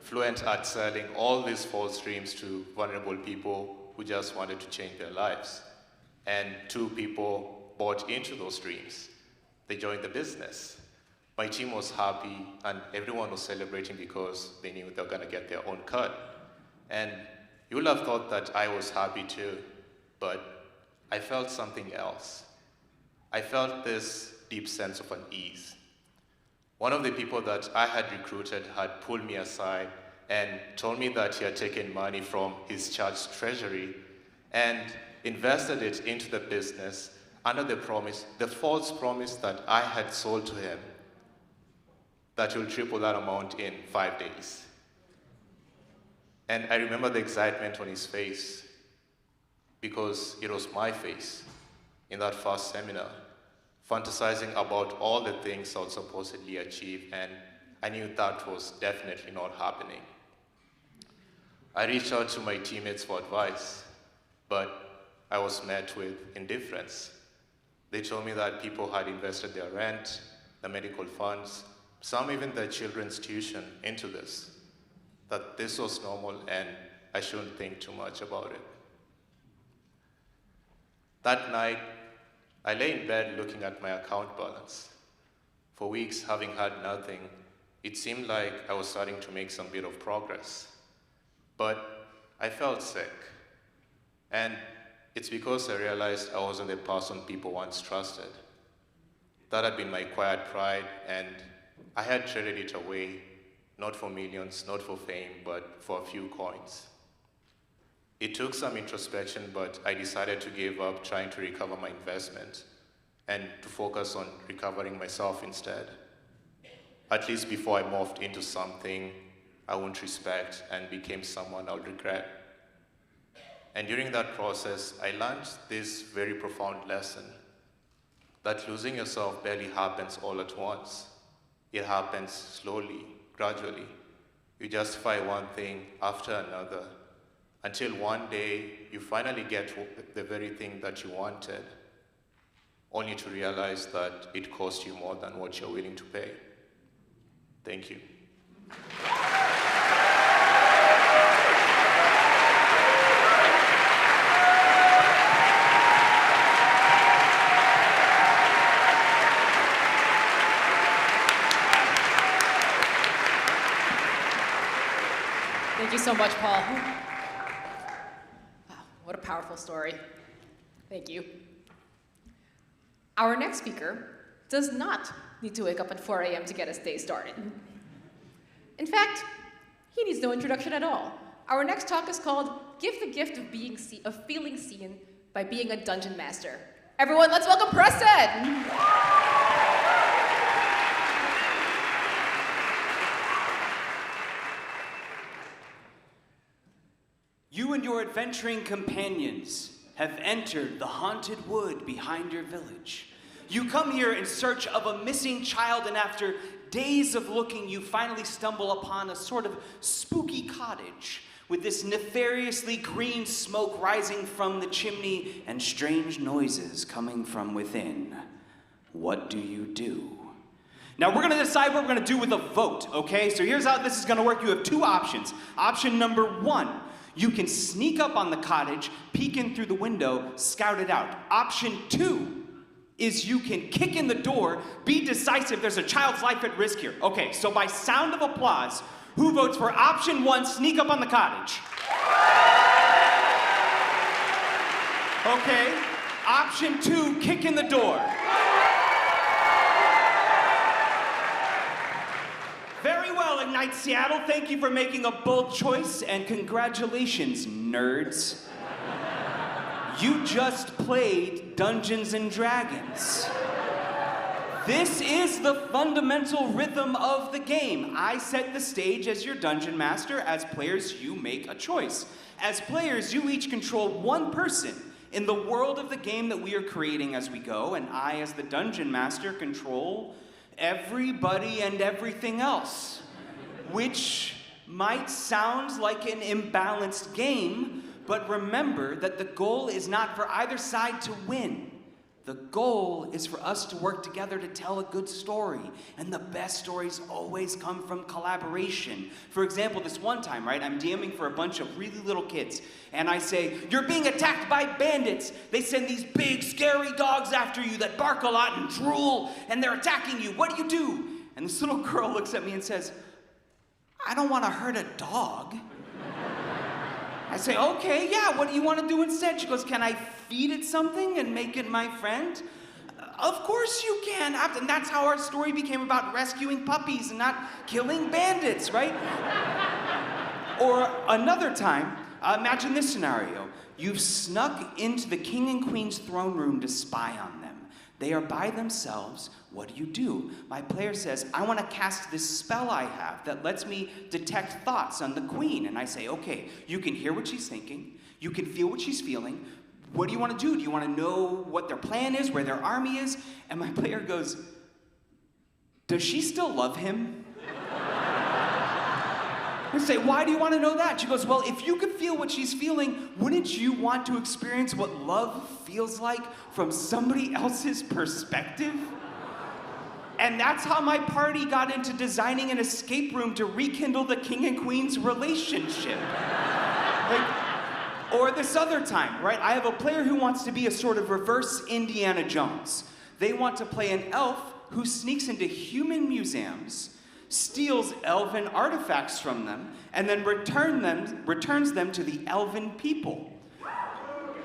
Fluent at selling all these false dreams to vulnerable people who just wanted to change their lives. And 2 people bought into those dreams. They joined the business. My team was happy, and everyone was celebrating because they knew they were gonna get their own cut. And you would have thought that I was happy too, but I felt something else. I felt this deep sense of unease. One of the people that I had recruited had pulled me aside and told me that he had taken money from his church treasury and invested it into the business under the false promise that I had sold to him that you'll triple that amount in 5 days. And I remember the excitement on his face because it was my face in that first seminar, fantasizing about all the things I would supposedly achieve, and I knew that was definitely not happening. I reached out to my teammates for advice, but I was met with indifference. They told me that people had invested their rent, the medical funds, some even their children's tuition into this, that this was normal and I shouldn't think too much about it. That night, I lay in bed looking at my account balance. For weeks, having had nothing, it seemed like I was starting to make some bit of progress. But I felt sick. And it's because I realized I wasn't the person people once trusted. That had been my quiet pride, and I had traded it away, not for millions, not for fame, but for a few coins. It took some introspection, but I decided to give up trying to recover my investment and to focus on recovering myself instead. At least before I morphed into something I wouldn't respect and became someone I would regret. And during that process, I learned this very profound lesson, that losing yourself barely happens all at once. It happens slowly, gradually. You justify one thing after another, until one day you finally get the very thing that you wanted, only to realize that it cost you more than what you're willing to pay. Thank you. Thank you so much, Paul. Wow, what a powerful story. Thank you. Our next speaker does not need to wake up at 4 a.m. to get his day started. In fact, he needs no introduction at all. Our next talk is called Give the Gift of Feeling Seen by Being a Dungeon Master. Everyone, let's welcome Preston! You and your adventuring companions have entered the haunted wood behind your village. You come here in search of a missing child, and after days of looking, you finally stumble upon a sort of spooky cottage with this nefariously green smoke rising from the chimney and strange noises coming from within. What do you do? Now, we're going to decide what we're going to do with a vote, okay? So here's how this is going to work. You have two options. Option number one, you can sneak up on the cottage, peek in through the window, scout it out. Option two is you can kick in the door, be decisive, there's a child's life at risk here. Okay, so by sound of applause, who votes for option one, sneak up on the cottage? Okay, option two, kick in the door. Very well, Ignite Seattle. Thank you for making a bold choice, and congratulations, nerds. You just played Dungeons and Dragons. This is the fundamental rhythm of the game. I set the stage as your dungeon master. As players, you make a choice. As players, you each control one person in the world of the game that we are creating as we go, and I, as the dungeon master, control everybody and everything else, which might sound like an imbalanced game, but remember that the goal is not for either side to win. The goal is for us to work together to tell a good story, and the best stories always come from collaboration. For example, this one time, right, I'm DMing for a bunch of really little kids, and I say, you're being attacked by bandits. They send these big, scary dogs after you that bark a lot and drool, and they're attacking you. What do? And this little girl looks at me and says, I don't want to hurt a dog. I say, okay, yeah, what do you want to do instead? She goes, can I feed it something and make it my friend? Of course you can. And that's how our story became about rescuing puppies and not killing bandits, right? Or another time, imagine this scenario. You've snuck into the king and queen's throne room to spy on them. They are by themselves. What do? My player says, I want to cast this spell I have that lets me detect thoughts on the queen. And I say, okay, you can hear what she's thinking. You can feel what she's feeling. What do you want to do? Do you want to know what their plan is, where their army is? And my player goes, does she still love him? I say, why do you want to know that? She goes, well, if you could feel what she's feeling, wouldn't you want to experience what love feels like from somebody else's perspective? And that's how my party got into designing an escape room to rekindle the king and queen's relationship. Or this other time, right? I have a player who wants to be a sort of reverse Indiana Jones. They want to play an elf who sneaks into human museums, steals elven artifacts from them, and then returns them to the elven people.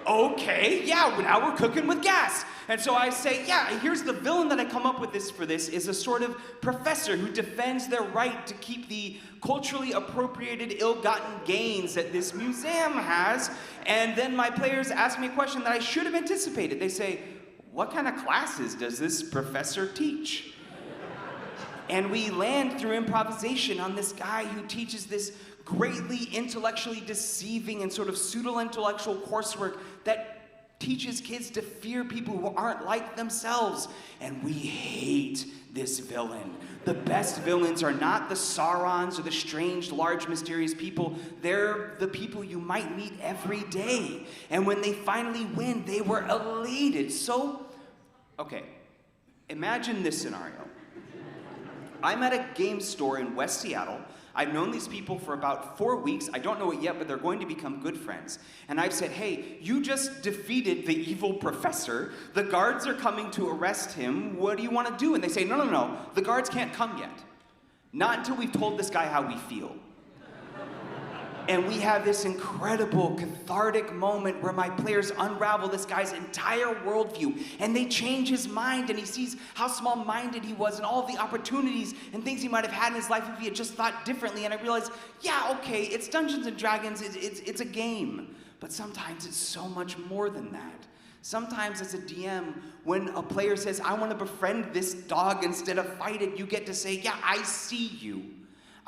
Okay, yeah, now we're cooking with gas. And so I say, yeah, here's the villain that I come up with for this is a sort of professor who defends their right to keep the culturally appropriated ill-gotten gains that this museum has. And then my players ask me a question that I should have anticipated. They say, what kind of classes does this professor teach? And we land through improvisation on this guy who teaches this greatly intellectually deceiving and sort of pseudo-intellectual coursework that teaches kids to fear people who aren't like themselves. And we hate this villain. The best villains are not the Saurons or the strange, large, mysterious people. They're the people you might meet every day. And when they finally win, they were elated. So, okay, imagine this scenario. I'm at a game store in West Seattle. I've known these people for about 4 weeks. I don't know it yet, but they're going to become good friends. And I've said, hey, you just defeated the evil professor. The guards are coming to arrest him. What do you want to do? And they say, no. The guards can't come yet. Not until we've told this guy how we feel. And we have this incredible, cathartic moment where my players unravel this guy's entire worldview, and they change his mind, and he sees how small-minded he was and all the opportunities and things he might have had in his life if he had just thought differently. And I realized, yeah, okay, it's Dungeons and Dragons, it's a game. But sometimes it's so much more than that. Sometimes as a DM, when a player says, I want to befriend this dog instead of fight it, you get to say, yeah, I see you.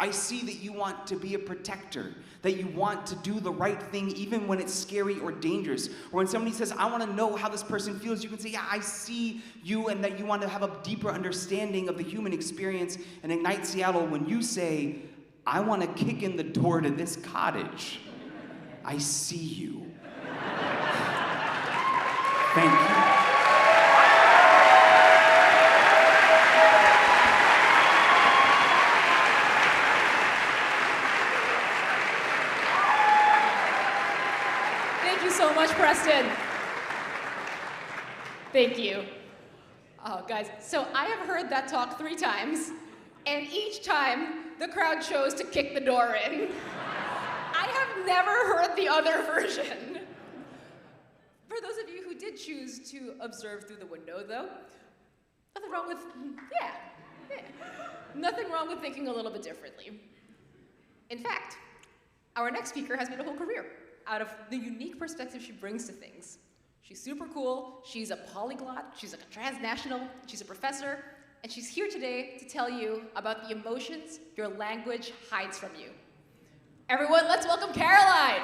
I see that you want to be a protector, that you want to do the right thing even when it's scary or dangerous. Or when somebody says, I want to know how this person feels, you can say, yeah, I see you, and that you want to have a deeper understanding of the human experience. And Ignite Seattle, when you say, I want to kick in the door to this cottage, I see you. Thank you. So much, Preston. Thank you. Oh, guys, so I have heard that talk 3 times, and each time the crowd chose to kick the door in. I have never heard the other version. For those of you who did choose to observe through the window, though, nothing wrong with, yeah. Nothing wrong with thinking a little bit differently. In fact, our next speaker has made a whole career out of the unique perspective she brings to things. She's super cool, she's a polyglot, she's like a transnational, she's a professor, and she's here today to tell you about the emotions your language hides from you. Everyone, let's welcome Caroline!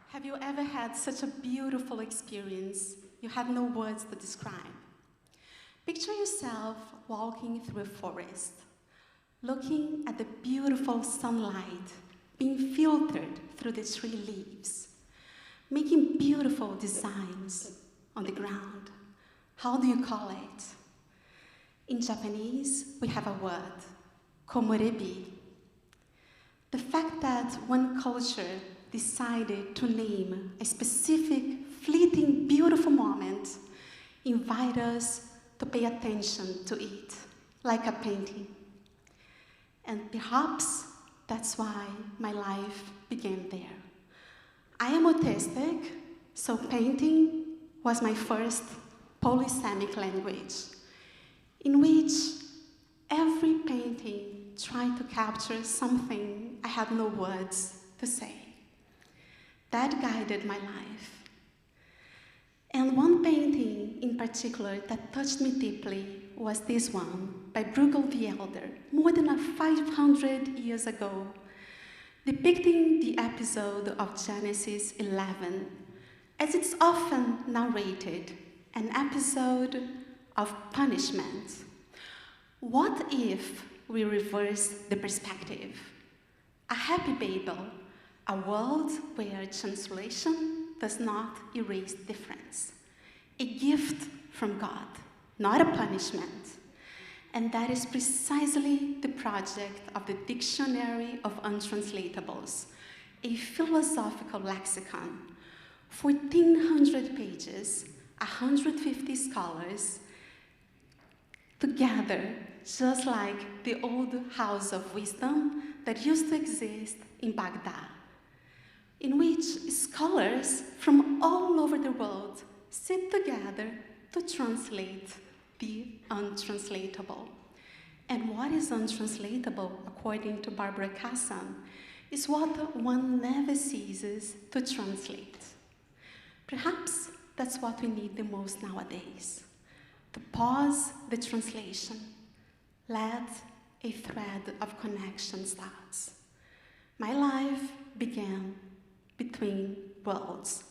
Have you ever had such a beautiful experience you have no words to describe? Picture yourself walking through a forest, looking at the beautiful sunlight being filtered through the tree leaves, making beautiful designs on the ground. How do you call it? In Japanese, we have a word, komorebi. The fact that one culture decided to name a specific, fleeting, beautiful moment invite us to pay attention to it, like a painting. And perhaps that's why my life began there. I am autistic, so painting was my first polysemic language, in which every painting tried to capture something something I had no words to say. That guided my life. And one painting in particular that touched me deeply was this one by Bruegel the Elder, more than 500 years ago, depicting the episode of Genesis 11, as it's often narrated, an episode of punishment. What if we reverse the perspective? A happy Babel, a world where translation does not erase difference. A gift from God, not a punishment. And that is precisely the project of the Dictionary of Untranslatables, a philosophical lexicon. 1,400 pages, 150 scholars, together, just like the old house of wisdom that used to exist in Baghdad, in which scholars from all over the world sit together to translate the untranslatable. And what is untranslatable, according to Barbara Casson, is what one never ceases to translate. Perhaps that's what we need the most nowadays. To pause the translation, let a thread of connection start. My life began between worlds,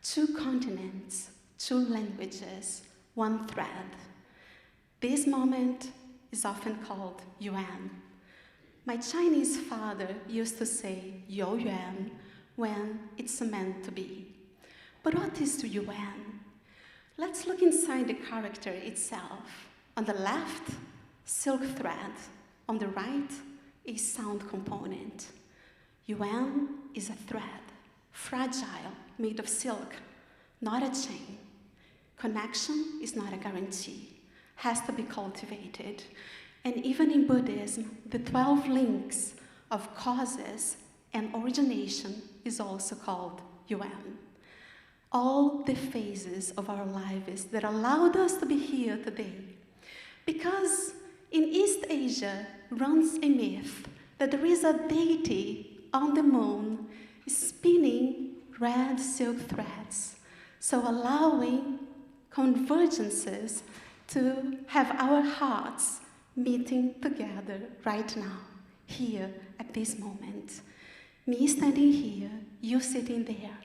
2 continents, 2 languages, 1 thread. This moment is often called yuan. My Chinese father used to say you yuan when it's meant to be. But what is the yuan? Let's look inside the character itself. On the left, silk thread. On the right, a sound component. Yuan is a thread, fragile, made of silk, not a chain. Connection is not a guarantee, has to be cultivated. And even in Buddhism, the 12 links of causes and origination is also called yuan. All the phases of our lives that allowed us to be here today. Because in East Asia runs a myth that there is a deity on the moon spinning red silk threads, so allowing convergences to have our hearts meeting together right now, here at this moment. Me standing here, you sitting there.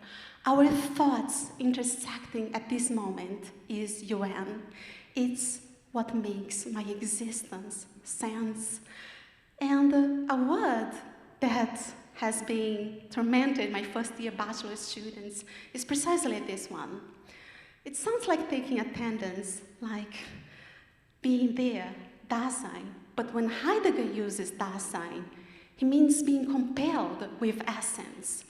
Our thoughts intersecting at this moment is yuan. It's what makes my existence sense. And a word that has been tormented my first-year bachelor students is precisely this one. It sounds like taking attendance, like being there, Dasein. But when Heidegger uses Dasein, he means being compelled with essence.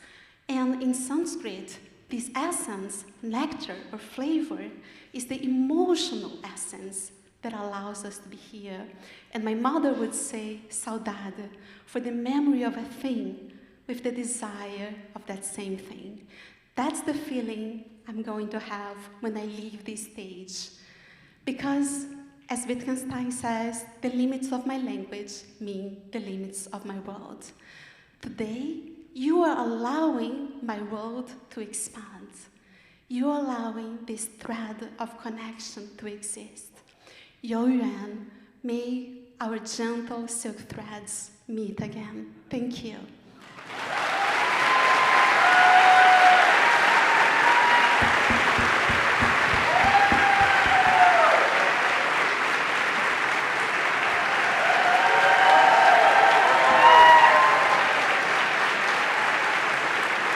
And in Sanskrit, this essence, nectar or flavor, is the emotional essence that allows us to be here. And my mother would say, saudade, for the memory of a thing with the desire of that same thing. That's the feeling I'm going to have when I leave this stage. Because, as Wittgenstein says, the limits of my language mean the limits of my world. Today, you are allowing my world to expand. You are allowing this thread of connection to exist. Yo yuan, may our gentle silk threads meet again. Thank you.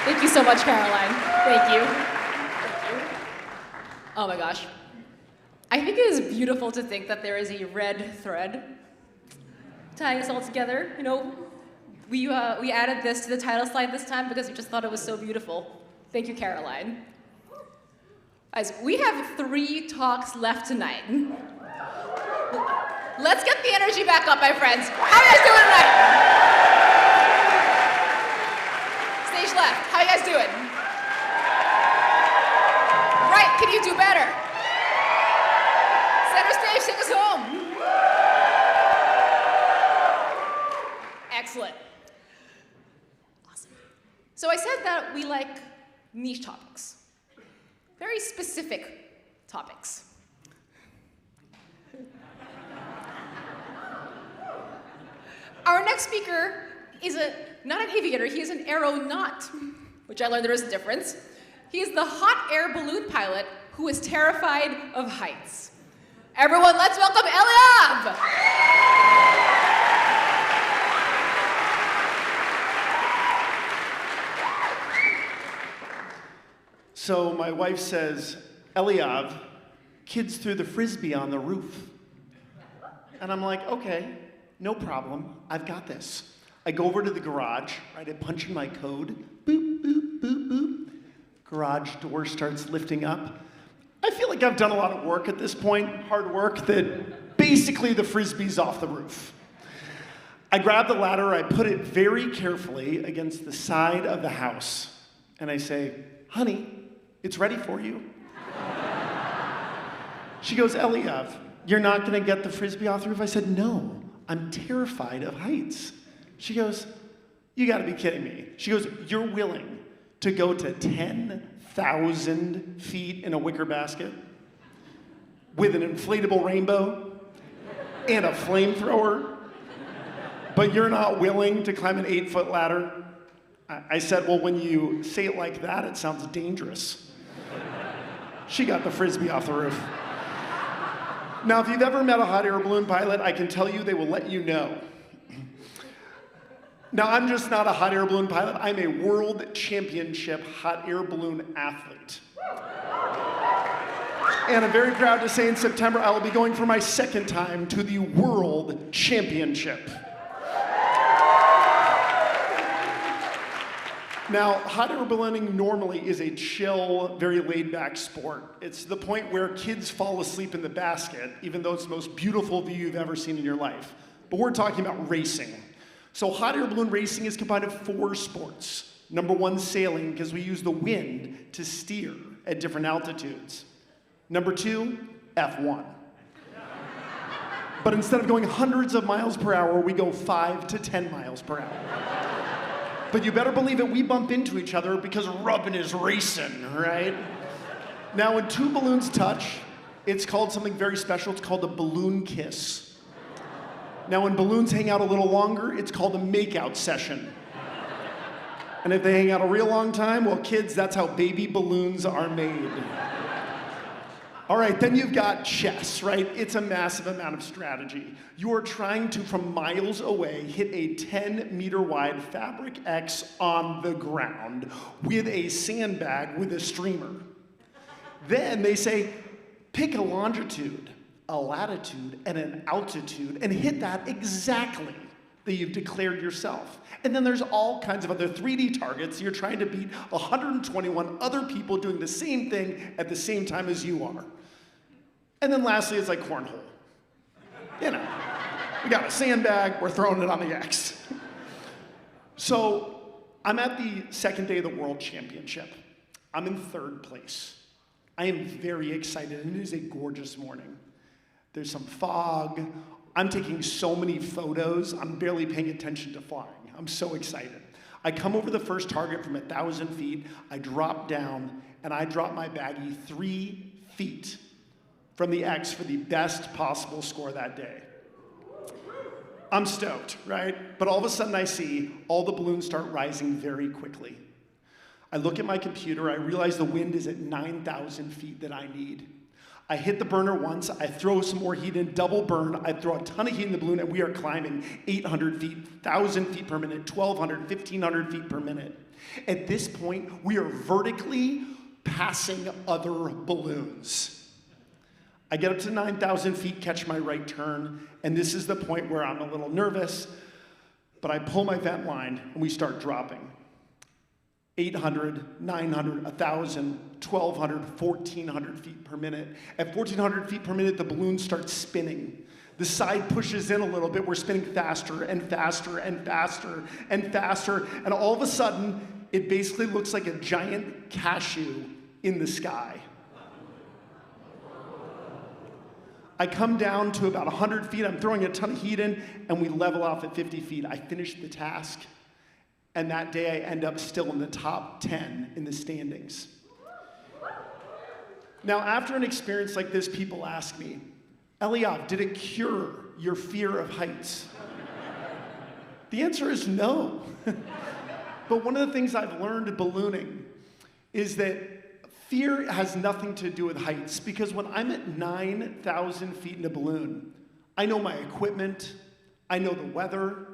Thank you so much, Caroline. Thank you. Oh my gosh. I think it is beautiful to think that there is a red thread tying us all together. You know, we added this to the title slide this time because we just thought it was so beautiful. Thank you, Caroline. Guys, we have 3 talks left tonight. Let's get the energy back up, my friends. How are you guys doing tonight? Stage left. How are you guys doing? Right, can you do better? Center stage, take us home. Excellent. So I said that we like niche topics. Very specific topics. Our next speaker is not an aviator, he is an aeronaut, which I learned there is a difference. He is the hot air balloon pilot who is terrified of heights. Everyone, let's welcome Eliab! So my wife says, Eliab, kids threw the frisbee on the roof. And I'm like, okay, no problem, I've got this. I go over to the garage, right, I punch in my code, boop, boop, boop, boop. Garage door starts lifting up. I feel like I've done a lot of work at this point, hard work, that basically the frisbee's off the roof. I grab the ladder, I put it very carefully against the side of the house, and I say, honey, it's ready for you. She goes, Eliab, you're not gonna get the frisbee off the roof? I said, no, I'm terrified of heights. She goes, you gotta be kidding me. She goes, you're willing to go to 10,000 feet in a wicker basket with an inflatable rainbow and a flamethrower, but you're not willing to climb an 8-foot ladder? I said, well, when you say it like that, it sounds dangerous. She got the frisbee off the roof. Now, if you've ever met a hot air balloon pilot, I can tell you they will let you know. Now, I'm just not a hot air balloon pilot. I'm a world championship hot air balloon athlete. And I'm very proud to say in September, I will be going for my second time to the world championship. Now, hot air ballooning normally is a chill, very laid-back sport. It's the point where kids fall asleep in the basket, even though it's the most beautiful view you've ever seen in your life. But we're talking about racing. So hot air balloon racing is combined of 4 sports. Number 1, sailing, because we use the wind to steer at different altitudes. Number 2, F1. But instead of going hundreds of miles per hour, we go 5 to 10 miles per hour. But you better believe it, we bump into each other because rubbing is racing, right? Now, when 2 balloons touch, it's called something very special. It's called a balloon kiss. Now, when balloons hang out a little longer, it's called a makeout session. And if they hang out a real long time, well, kids, that's how baby balloons are made. All right, then you've got chess, right? It's a massive amount of strategy. You are trying to, from miles away, hit a 10-meter wide fabric X on the ground with a sandbag with a streamer. Then they say, pick a longitude, a latitude, and an altitude, and hit that exactly that you've declared yourself. And then there's all kinds of other 3D targets. You're trying to beat 121 other people doing the same thing at the same time as you are. And then lastly, it's like cornhole. You know, we got a sandbag, we're throwing it on the X. So I'm at the second day of the World Championship. I'm in 3rd place. I am very excited, and it is a gorgeous morning. There's some fog. I'm taking so many photos, I'm barely paying attention to flying. I'm so excited. I come over the first target from 1,000 feet, I drop down, and I drop my baggie 3 feet from the X for the best possible score that day. I'm stoked, right? But all of a sudden I see all the balloons start rising very quickly. I look at my computer, I realize the wind is at 9,000 feet that I need. I hit the burner once, I throw some more heat in, double burn, I throw a ton of heat in the balloon, and we are climbing 800 feet, 1,000 feet per minute, 1,200, 1,500 feet per minute. At this point, we are vertically passing other balloons. I get up to 9,000 feet, catch my right turn, and this is the point where I'm a little nervous, but I pull my vent line, and we start dropping. 800, 900, 1,000, 1,200, 1,400 feet per minute. At 1,400 feet per minute, the balloon starts spinning. The side pushes in a little bit. We're spinning faster and faster and faster and faster. And all of a sudden, it basically looks like a giant cashew in the sky. I come down to about 100 feet. I'm throwing a ton of heat in, and we level off at 50 feet. I finish the task. And that day I end up still in the top 10 in the standings. Now, after an experience like this, people ask me, Eliav, did it cure your fear of heights? The answer is no. But one of the things I've learned ballooning is that fear has nothing to do with heights, because when I'm at 9,000 feet in a balloon, I know my equipment, I know the weather,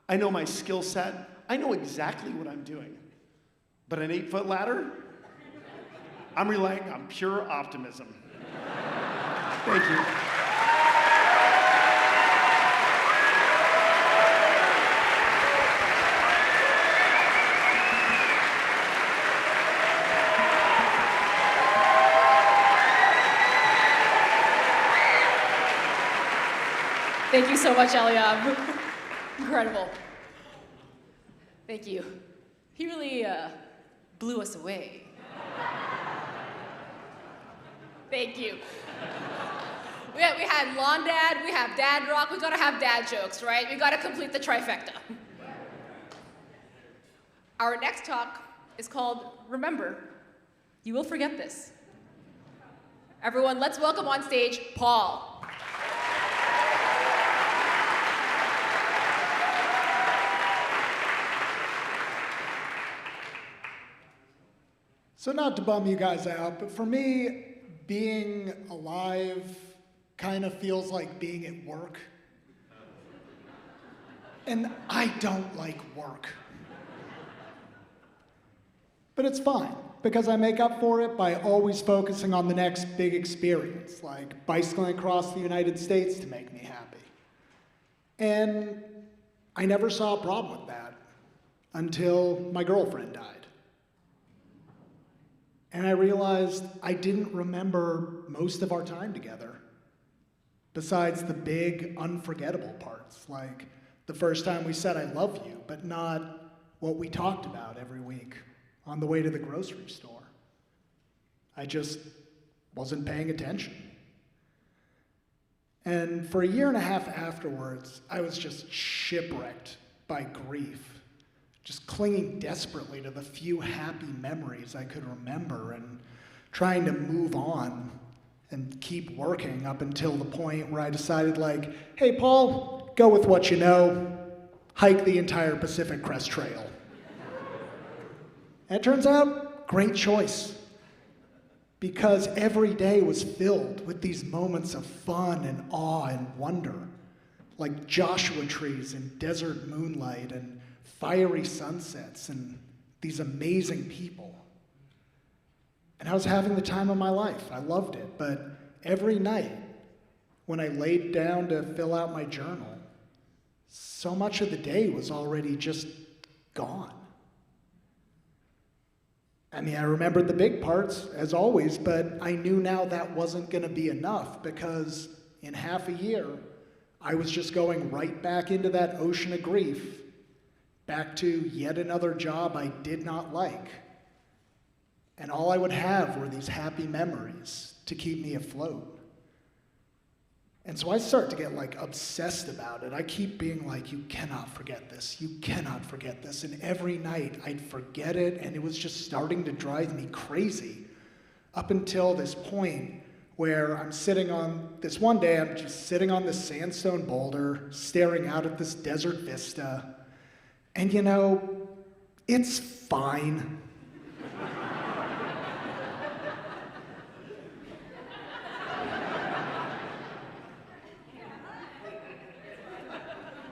I know my skill set, I know exactly what I'm doing. But an 8-foot ladder, I'm relying on pure optimism. Thank you. Thank you so much, Eliab. Incredible. Thank you. He really blew us away. Thank you. We had Lawn Dad, we have Dad Rock, we gotta have dad jokes, right? We gotta complete the trifecta. Our next talk is called Remember, You Will Forget This. Everyone, let's welcome on stage Paul. So not to bum you guys out, but for me, being alive kind of feels like being at work. And I don't like work. But it's fine, because I make up for it by always focusing on the next big experience, like bicycling across the United States to make me happy. And I never saw a problem with that until my girlfriend died. And I realized I didn't remember most of our time together, besides the big, unforgettable parts, like the first time we said I love you, but not what we talked about every week on the way to the grocery store. I just wasn't paying attention. And for a year and a half afterwards, I was just shipwrecked by grief, just clinging desperately to the few happy memories I could remember and trying to move on and keep working up until the point where I decided, like, hey, Paul, go with what you know, hike the entire Pacific Crest Trail. And it turns out, great choice. Because every day was filled with these moments of fun and awe and wonder, like Joshua trees in desert moonlight and fiery sunsets and these amazing people. And I was having the time of my life. I loved it. But every night, when I laid down to fill out my journal, so much of the day was already just gone. I mean, I remembered the big parts, as always, but I knew now that wasn't going to be enough, because in half a year, I was just going right back into that ocean of grief, back to yet another job I did not like. And all I would have were these happy memories to keep me afloat. And so I start to get like obsessed about it. I keep being like, you cannot forget this. You cannot forget this. And every night I'd forget it, and it was just starting to drive me crazy. Up until this point where I'm sitting on, this one day I'm just sitting on this sandstone boulder, staring out at this desert vista. And you know, it's fine.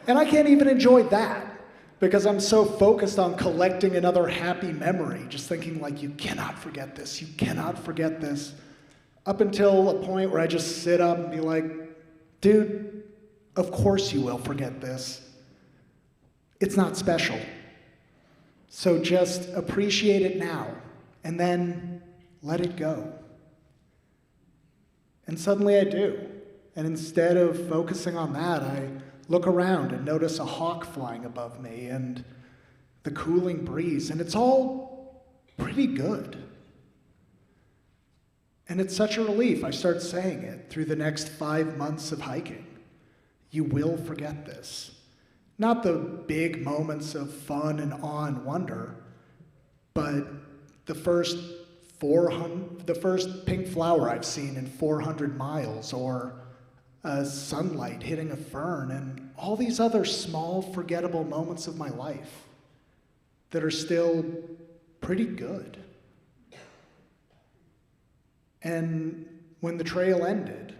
And I can't even enjoy that, because I'm so focused on collecting another happy memory, just thinking like, you cannot forget this, you cannot forget this. Up until a point where I just sit up and be like, dude, of course you will forget this. It's not special. So just appreciate it now, and then let it go. And suddenly I do. And instead of focusing on that, I look around and notice a hawk flying above me and the cooling breeze, and it's all pretty good. And it's such a relief. I start saying it through the next 5 months of hiking. You will forget this. Not the big moments of fun and awe and wonder, but the first pink flower I've seen in 400 miles, or sunlight hitting a fern, and all these other small, forgettable moments of my life that are still pretty good. And when the trail ended,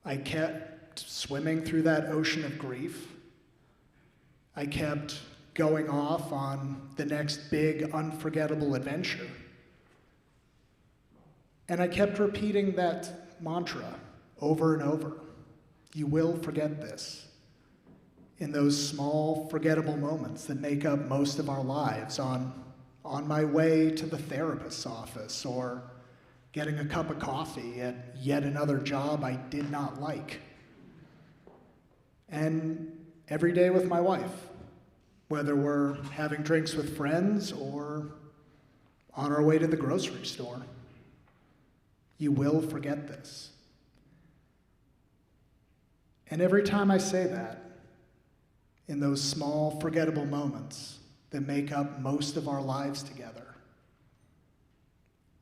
I kept swimming through that ocean of grief. I kept going off on the next big, unforgettable adventure. And I kept repeating that mantra over and over. You will forget this. In those small, forgettable moments that make up most of our lives, on my way to the therapist's office, or getting a cup of coffee at yet another job I did not like. And every day with my wife, whether we're having drinks with friends or on our way to the grocery store. You will forget this. And every time I say that, in those small, forgettable moments that make up most of our lives together,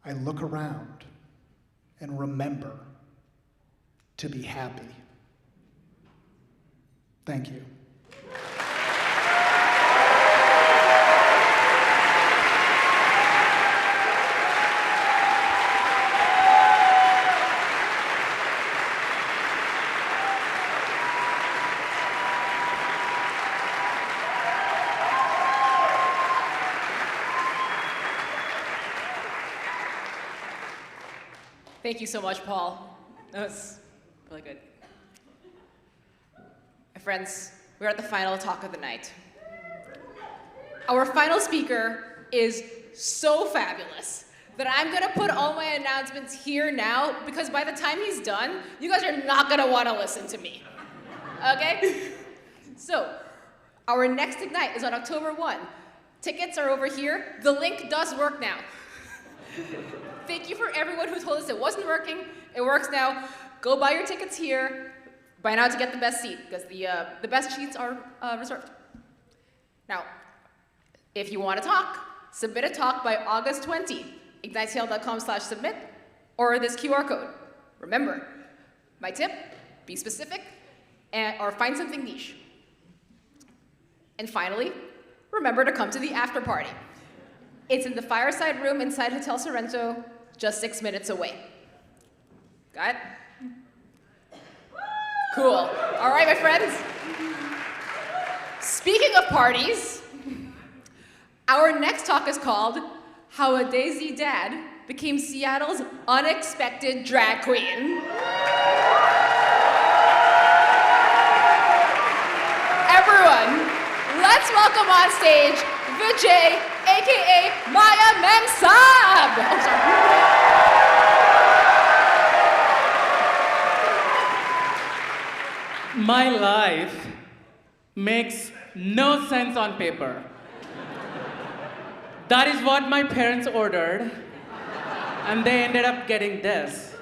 I look around and remember to be happy. Thank you. Thank you so much, Paul. That was really good. My friends, we're at the final talk of the night. Our final speaker is so fabulous that I'm gonna put all my announcements here now, because by the time he's done, you guys are not gonna wanna listen to me, okay? So, our next Ignite is on October 1. Tickets are over here. The link does work now. Thank you for everyone who told us it wasn't working. It works now. Go buy your tickets here. Buy now to get the best seat, because the best seats are reserved. Now, if you want to talk, submit a talk by August 20. IgniteCL.com/submit, or this QR code. Remember, my tip, be specific, or find something niche. And finally, remember to come to the after party. It's in the fireside room inside Hotel Sorrento, just 6 minutes away. Got it? Cool. All right, my friends. Speaking of parties, our next talk is called How a Daisy Dad Became Seattle's Unexpected Drag Queen. Everyone, let's welcome on stage Vijay, aka Maya Memsab. Oh, sorry. My life makes no sense on paper. That is what my parents ordered, and they ended up getting this.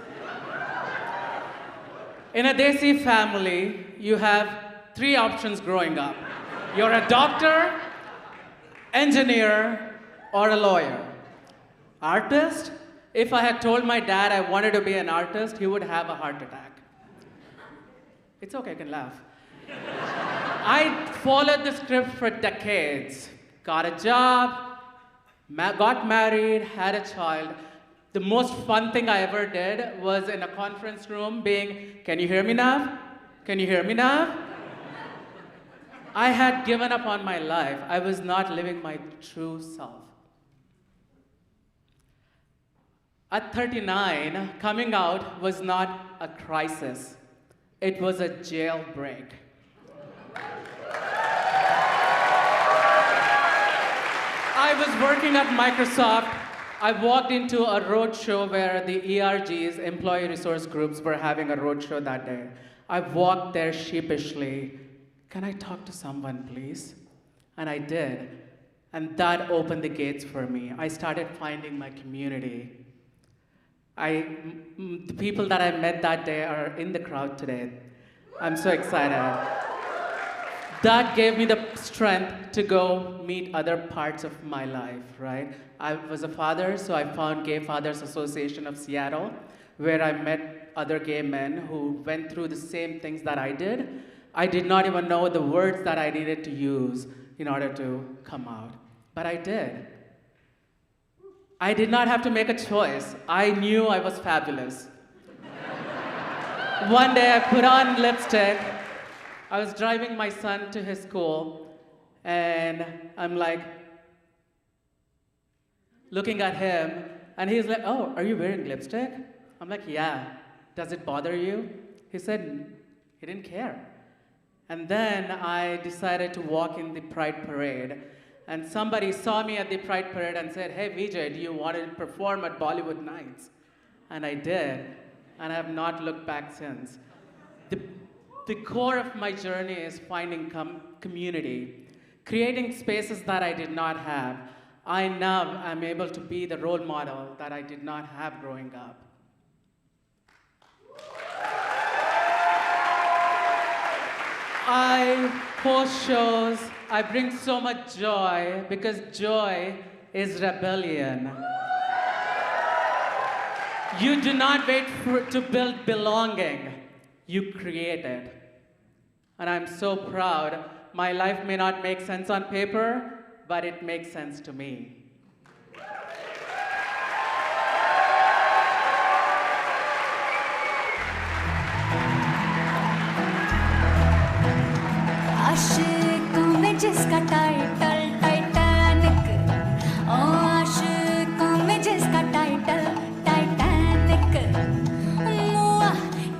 In a Desi family, you have 3 options growing up. You're a doctor, engineer, or a lawyer. Artist? If I had told my dad I wanted to be an artist, he would have a heart attack. It's okay, I can laugh. I followed the script for decades. Got a job, got married, had a child. The most fun thing I ever did was in a conference room being, can you hear me now? Can you hear me now? I had given up on my life. I was not living my true self. At 39, coming out was not a crisis. It was a jailbreak. I was working at Microsoft. I walked into a roadshow where the ERGs, employee resource groups, were having a roadshow that day. I walked there sheepishly. Can I talk to someone, please? And I did. And that opened the gates for me. I started finding my community. The people that I met that day are in the crowd today. I'm so excited. that gave me the strength to go meet other parts of my life, right? I was a father, so I found Gay Fathers Association of Seattle, where I met other gay men who went through the same things that I did. I did not even know the words that I needed to use in order to come out, but I did. I did not have to make a choice. I knew I was fabulous. One day I put on lipstick. I was driving my son to his school, and I'm like, looking at him, and he's like, oh, are you wearing lipstick? I'm like, yeah. Does it bother you? He said he didn't care. And then I decided to walk in the Pride Parade, and somebody saw me at the Pride Parade and said, hey, Vijay, do you want to perform at Bollywood Nights? And I did, and I have not looked back since. The core of my journey is finding community, creating spaces that I did not have. I now am able to be the role model that I did not have growing up. I host shows, I bring so much joy because joy is rebellion. You do not wait to build belonging, you create it. And I'm so proud. My life may not make sense on paper, but it makes sense to me. आशिकों में जिसका title Titanic, ओ आशिकों में जिसका title Titanic, मुआ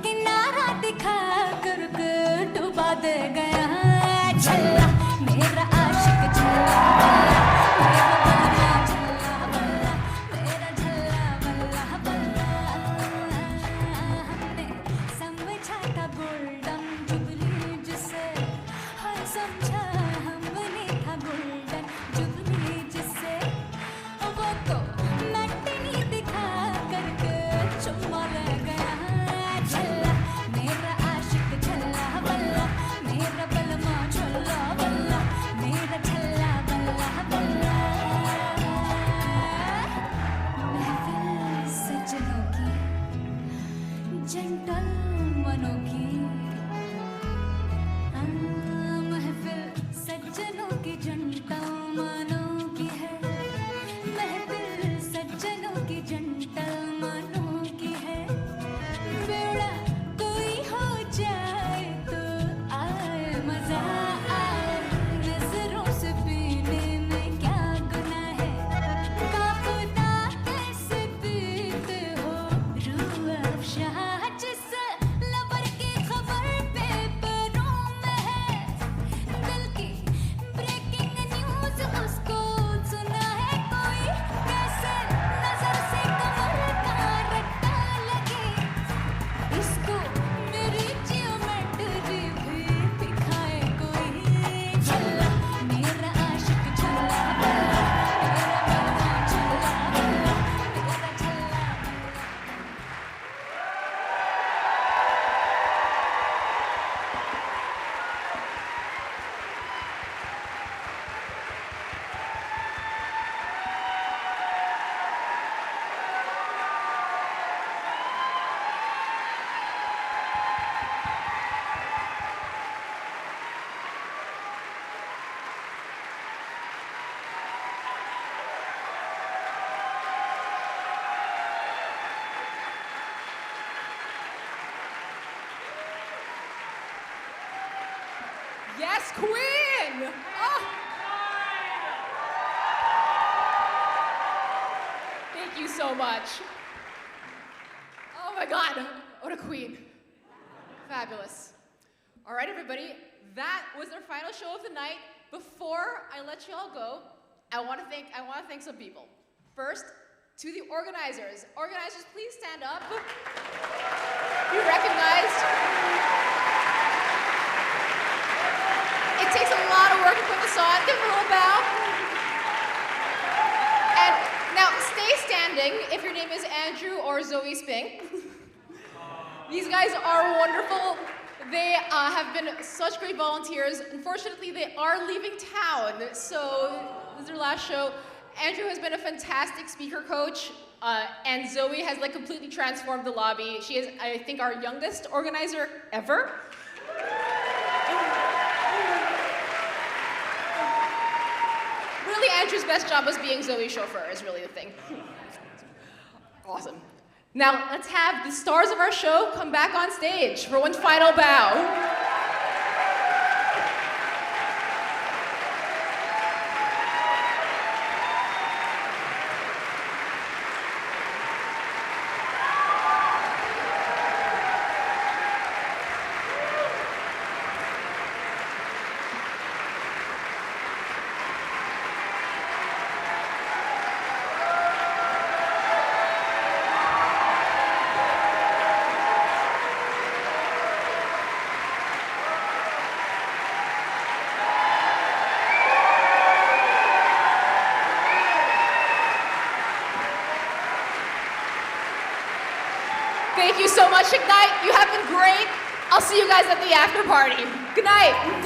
किनारा दिखा कर डुबा दे गया छल्ला मेरा आशिक छल्ला मेरा छल्ला बल्ला बल्ला हमने समझा था गोल्डन जुबली जिसे समझा हमने था गोल्डन जुबली जिसे वो तो मैटिनी दिखा करके चुम्मा ले गया छल्ला मेरा आशिक छल्ला बल्ला मेरा बलमा छल्ला बल्ला मेरा छल्ला बल्ला बल्ला महफिल सजनों की जेंटलमैनों की सज्जनों की जेंटलमैनों की है महफिल सज्जनों की जेंटलमैनों की है बेड़ा कोई हो जाए तो आए मजा आए नजरों से पीने में क्या गुनाह है काबूता कैसे पीते हो रूह अफ़शा जिस लबर की खबर पेपरों में है दिल की ब्रेकिंग न्यूज़ उसको सुना है कोई कैसे नजर से कमर का रट्टा लगे इसको मेरी जियोमेट्री भी दिखाए कोई छल्ला मेरा आशिक छल्ला बल्ला मेरा बल्ला छल्ला बल्ला मेरा छल्ला Yes, Queen! Oh. Thank you so much. Oh my God, what a queen. Fabulous. All right, everybody, that was our final show of the night. Before I let you all go, I want to thank some people. First, to the organizers. Organizers, please stand up. Be recognized. It takes a lot of work to put this on. Give them a little bow. And now, stay standing if your name is Andrew or Zoe Spink. These guys are wonderful. They have been such great volunteers. Unfortunately, they are leaving town, so this is their last show. Andrew has been a fantastic speaker coach, and Zoe has like completely transformed the lobby. She is, I think, our youngest organizer ever. Really, Andrew's best job was being Zoe's chauffeur, is really the thing. Awesome. Now, let's have the stars of our show come back on stage for one final bow. Thank you so much, Ignite. You have been great. I'll see you guys at the after party. Good night.